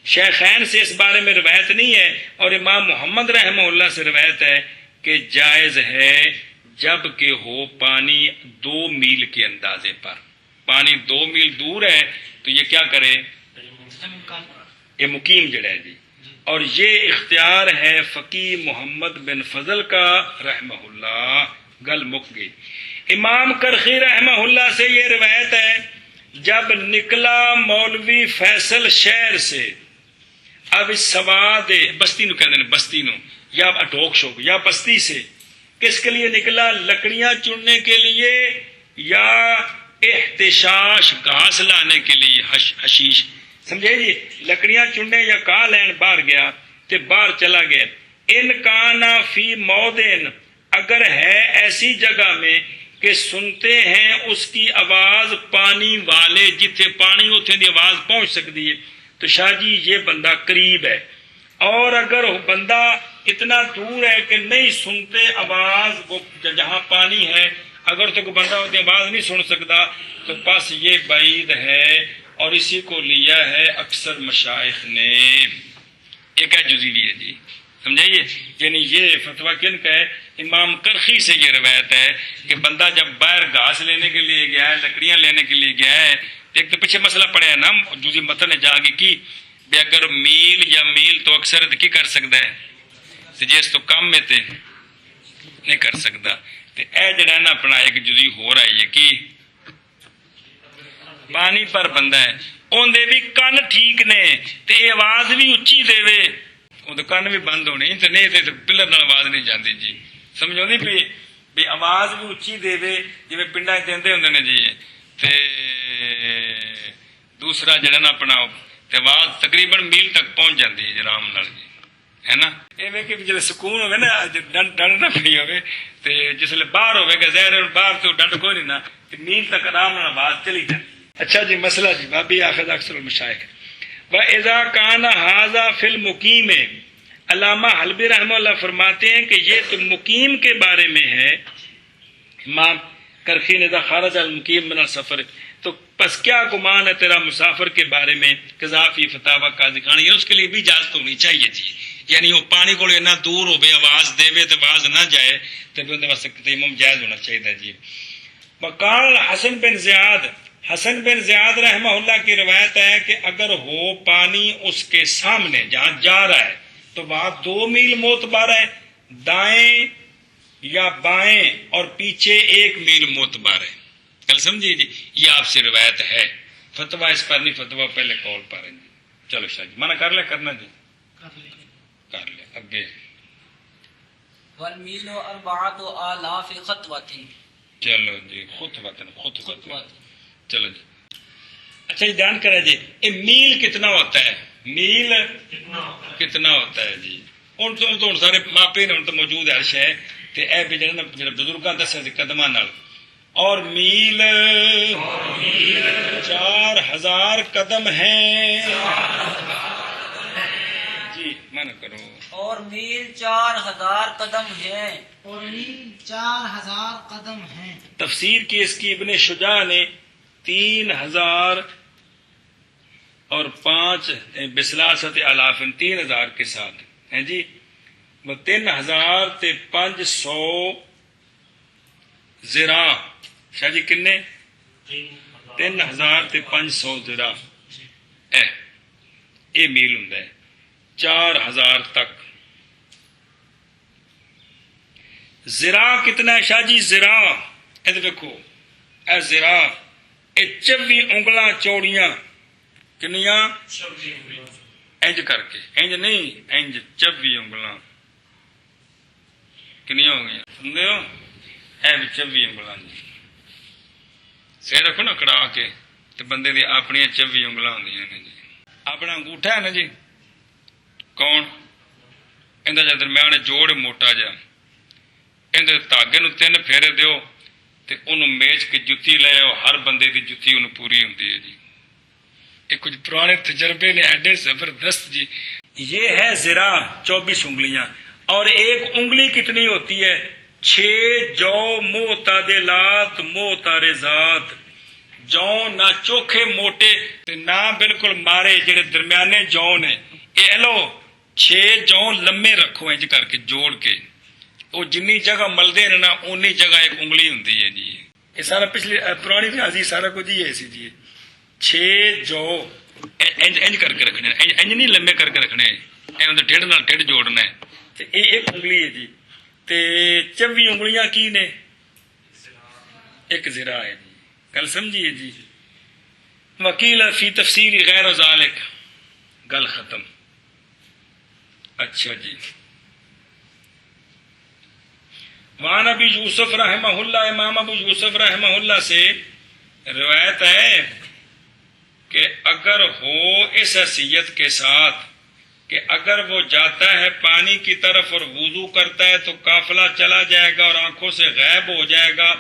شیخین سے اس بارے میں روایت نہیں ہے، اور امام محمد رحمہ اللہ سے روایت ہے کہ جائز ہے جب کہ ہو پانی 2 میل کے اندازے پر. پانی 2 میل دور ہے تو یہ کیا کرے؟ یہ مقیم جڑا ہے جی. اور یہ اختیار ہے فقیہ محمد بن فضل کا رحمہ اللہ. گل مک گئی. امام کرخی رحمہ اللہ سے یہ روایت ہے، جب نکلا مولوی فیصل شہر سے، اب اس سواد بستی نو کہتے ہیں، بستی نو یا اٹوک شوک یا بستی سے، کس کے لیے نکلا؟ لکڑیاں چننے کے لیے یا احتشاش گھاس لانے کے لیے، حشیش. سمجھے جی؟ لکڑیاں چننے یا کاہ لین باہر گیا تے باہر چلا گیا. ان کانا فی مودن، اگر ہے ایسی جگہ میں کہ سنتے ہیں اس کی آواز پانی والے، جتنے پانی اتنے دی آواز پہنچ سکتی ہے، تو شاہ جی یہ بندہ قریب ہے. اور اگر بندہ اتنا دور ہے کہ نہیں سنتے آواز، وہ جہاں پانی ہے اگر تو کوئی بندہ اتنی آواز نہیں سن سکتا تو بس یہ بعید ہے. اور اسی کو لیا ہے اکثر مشائخ نے. ایک ہے جزیلی ہے جی، سمجھائیے، یعنی یہ فتویٰ کن کا ہے؟ امام کرخی سے یہ روایت ہے کہ بندہ جب باہر گھاس لینے کے لیے گیا ہے، لکڑیاں لینے کے لیے گیا ہے، ایک تو پیچھے مسئلہ پڑا ہے نا جزی متن نے جا کی بھی اگر میل یا میل تو اکثر کی کر سکتا ہے تو جس تو کم میں تے نہیں کر سکتا. تو اے جڑا نا اپنا ایک جزی ہو رہا ہے کہ پانی پر بندہ ہے، ان دے بھی کن ٹھیک نے تے آواز بھی اچھی دے وے، وہ تو کن بھی بند ہونے تے نہیں تے پلر نال آواز نہیں جاندی جی. سمجھو نہیں پی بھی آواز بھی اچھی دے وے جویں پنڈاں دیندے ہوندے نے جی. تے دوسرا جڑا نا اپنا آواز تقریباً میل تک پہنچ جاندی ہے آرام نال جی، ہے نا. ایویں کہ جلے سکون ہوے نا ڈنڈ نہ پڑی ہوے تے جسلے باہر ہوے گا ظاہر باہر تو ڈنڈ کوئی نہیں نا تے میل تک آرام نال آواز چلی جائے. اچھا جی مسئلہ جی بابی آخذ اکثر المشائخ وَإِذَا كَانَ هَذَا فِي الْمُقِيمِ. علامہ حلبی رحمہ اللہ فرماتے ہیں کہ یہ تو مقیم کے بارے میں ہے. امام کرخی نے خارج المقیم من السفر، تو پس کیا گمان ہے تیرا مسافر کے بارے میں؟ قذافی فتاوی قاضی خانی، اس کے لیے بھی اجازت ہونی چاہیے جی. یعنی وہ پانی کو اتنا دور ہو آواز دے تو آواز نہ جائے تو اندر واسطے تیمم جائز ہونا چاہیے جی. وقال حسن بن زیاد، حسن بن زیاد رحمہ اللہ کی روایت ہے کہ اگر ہو پانی اس کے سامنے جہاں جا رہا ہے تو وہاں 2 میل معتبر ہے، دائیں یا بائیں اور پیچھے 1 میل معتبر ہے. کل سمجھیے جی، یہ آپ سے روایت ہے. فتویٰ اس پر نہیں، فتویٰ پہلے قول پر ہے. چلو شاہ جی منع کر لے، کرنا جی کر لے اگے. والمیل 4,000 خطوۃ. چلو جی خطوۃ. چلو جی اچھا جی دھیان کرے جی، یہ میل کتنا ہوتا ہے؟ میل کتنا ہوتا ہے جی؟ ہوں تو سارے ماپے نے تو موجود ہے ہر شے تے اے بھی جڑا بزرگاں دسیا سی قدماں نال. اور میل 4,000 قدم ہیں جی. منع کرو. اور میل 4,000 قدم ہے. اور میل 4,000 قدم ہیں. تفسیر کی اس کی ابن شجاع نے 3,000 اور 5 بسلاست الاف 3,000 کے ساتھ ہیں جی. وہ 3,000 تے 500 ذراع. شاہ جی کنے؟ 3,000 تے 500 ذراع اے میل ہوں 4,000 تک. ذراع کتنا ہے شاہ جی؟ ذراع اے دیکھو، اے ذراع اے 24 انگلاں چوڑیاں. کنیاں؟ انج کر کے، انج نہیں انج 24 انگلاں کنیاں ہو گئی سمجھے ہو؟ اے بھی 24 انگلاں جی. سر رکھو نا کڑا کے تو بندے دی اپنی 24 انگلاں ہوندیاں نے جی. اپنا انگوٹھا ہے نا جی، کون اندر جا درمیان جوڑ موٹا جا، اندر دھاگے نو 3 پھیرے دیو تے انہوں میچ کے جتی لے آؤ. ہر بندے دی جتی انہوں پوری ہوندی ہے جی. یہ کچھ پرانے تجربے نے ایڈے زبردست جی. یہ ہے ذراع 24 انگلیاں. اور ایک انگلی کتنی ہوتی ہے؟ 6 جو معتدلات معترضات. جو نہ چوکھے موٹے نہ بالکل مارے، جڑے درمیانے جو نے. یہ لو 6 جو لمے رکھو انج کر کے جوڑ کے، وہ جنی جگہ ملدے نا اونی جگہ ایک انگلی ہوندی ہے جی. یہ سارا پچھلی پرانی ریاضی سارا کچھ ہی ہے سی جی. 6 جو انج کر کے رکھنے، انج نہیں لمے کر کے رکھنے، اندر ٹھڈ نال ٹھڈ جوڑنا ہے. یہ ایک انگلی ہے جی. تے 24 انگلیاں کی نے؟ ایک ذراع ہے جی. گل سمجھیے جی. وکیل فی تفسیر غیر ذالک، گل ختم. اچھا جی. وان ابی یوسف رحمہ اللہ، امام ابو یوسف رحمہ اللہ سے روایت ہے کہ اگر ہو اس حیثیت کے ساتھ کہ اگر وہ جاتا ہے پانی کی طرف اور وضو کرتا ہے تو قافلہ چلا جائے گا اور آنکھوں سے غائب ہو جائے گا،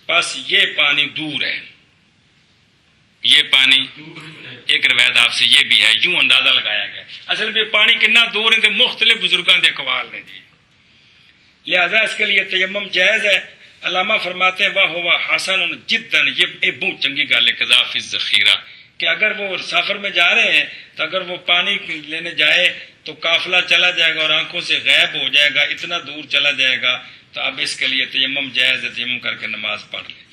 بس یہ پانی دور ہے، یہ پانی ایک روایت آپ سے یہ بھی ہے، یوں اندازہ لگایا گیا۔ اصل میں پانی کتنا دور ہے تو مختلف بزرگوں کے اقوال نے جی، لہذا اس کے لیے تیمم جائز ہے۔ علامہ فرماتے ہیں واہ ہوا حسن جدن، یہ بہت چنگی گل ہے، قذافی ذخیرہ، کہ اگر وہ سفر میں جا رہے ہیں تو اگر وہ پانی لینے جائے تو قافلہ چلا جائے گا اور آنکھوں سے غائب ہو جائے گا، اتنا دور چلا جائے گا، تو اب اس کے لیے تیمم جائز ہے، تیمم کر کے نماز پڑھ لے۔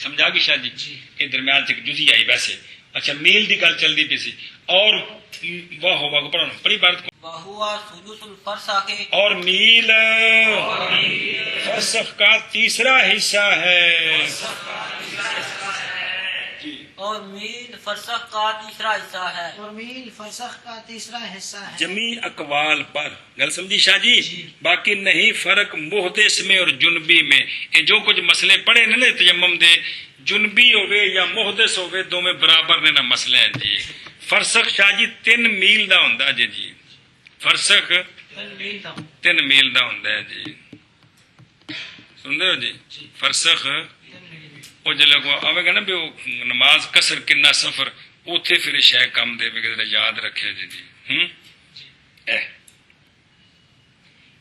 سمجھا گی شاہ جی؟ یہ درمیان سے جزی آئی ویسے۔ اچھا میل دی گل چلتی پی سی، اور واہ ہوا کو پڑھو بڑی بات کو، وہوا ثلث الفرسخ، اور میل فرسخ کا تیسرا حصہ ہے، اور میل فرسخ کا تیسرا حصہ ہے، اور میل فرسخ کا تیسرا حصہ ہے۔ جمی اقوال پر گل سمجھی شاہ جی؟ باقی نہیں فرق محدث میں اور جنبی میں، یہ جو کچھ مسئلے پڑھے نا تیمم دے، جنبی ہوئے یا محدث ہوئے دو میں برابر نے نا مسئلے ہیں جی۔ فرسخ شاہ جی 3 میل دا ہوندا جی، فرسخ 3 میل دا ہوندا ہے جی، سن رہے ہو جی؟ فرسخ وہ جلے کو آوے گا نا بھی وہ نماز قصر کنا سفر، اوتھے پھر شے کم دے بھی یاد رکھے جی۔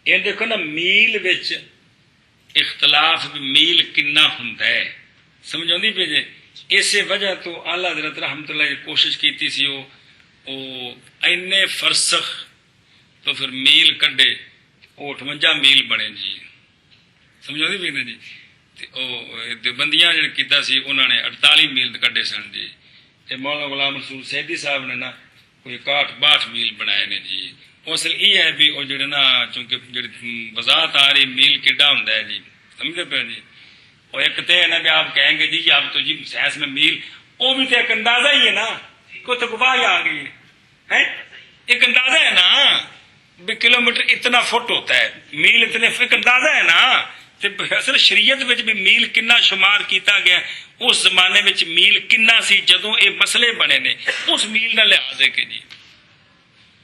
یہ دیکھو نا میل وچ اختلاف بھی میل کنا ہوندا ہے، سمجھ آندی پئی جی؟ اسی وجہ تو اعلی حضرت رحمت اللہ نے کوشش کیتی سی وہ اینے فرسخ تو پھر میل کڈے، 58 میل بنے جی، سمجھ آندی پئی نا جی؟ دیوبندیاں جڑے کیتا سی انہوں نے 48 میل کڈے سن جی، تے مولانا غلام رسول سیدی صاحب نے نا کوئی 61-62 میل بنائے نے جی۔ اصل یہ ہے بھی وہ جڑے نا چونکہ جڑی وضاحت آ رہی میل کیڈا ہوندا ہے جی، سمجھتے پہ جی؟ اور ایک تو ہے نا کہ آپ کہیں گے جی آپ تو جی سائنس میں میل، وہ بھی تو ایک اندازہ ہی ہے نا، کوئی تو گواہی آ گئی ہے، ایک اندازہ ہے نا بھی کلومیٹر اتنا فٹ ہوتا ہے، میل اتنے، ایک اندازہ ہے نا۔ اصل شریعت وچ بھی میل کنا شمار کیتا گیا، اس زمانے وچ میل کنا سی جدوں اے مسئلے بنے نے، اس میل دا لحاظ ہے کہ جی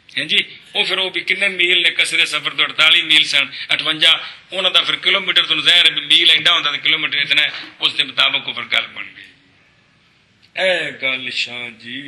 ہیں جی، وہ پھر وہ بھی کنے میل نے قصر سفر تو 48 میل سن 58، انہوں دا پھر کلومیٹر تو ظاہر ہے میل ایڈا ہوتا تو کلومیٹر اتنا ہے، اس کے مطابق وہ پھر گل بن گئی۔ اے گل شاہ جی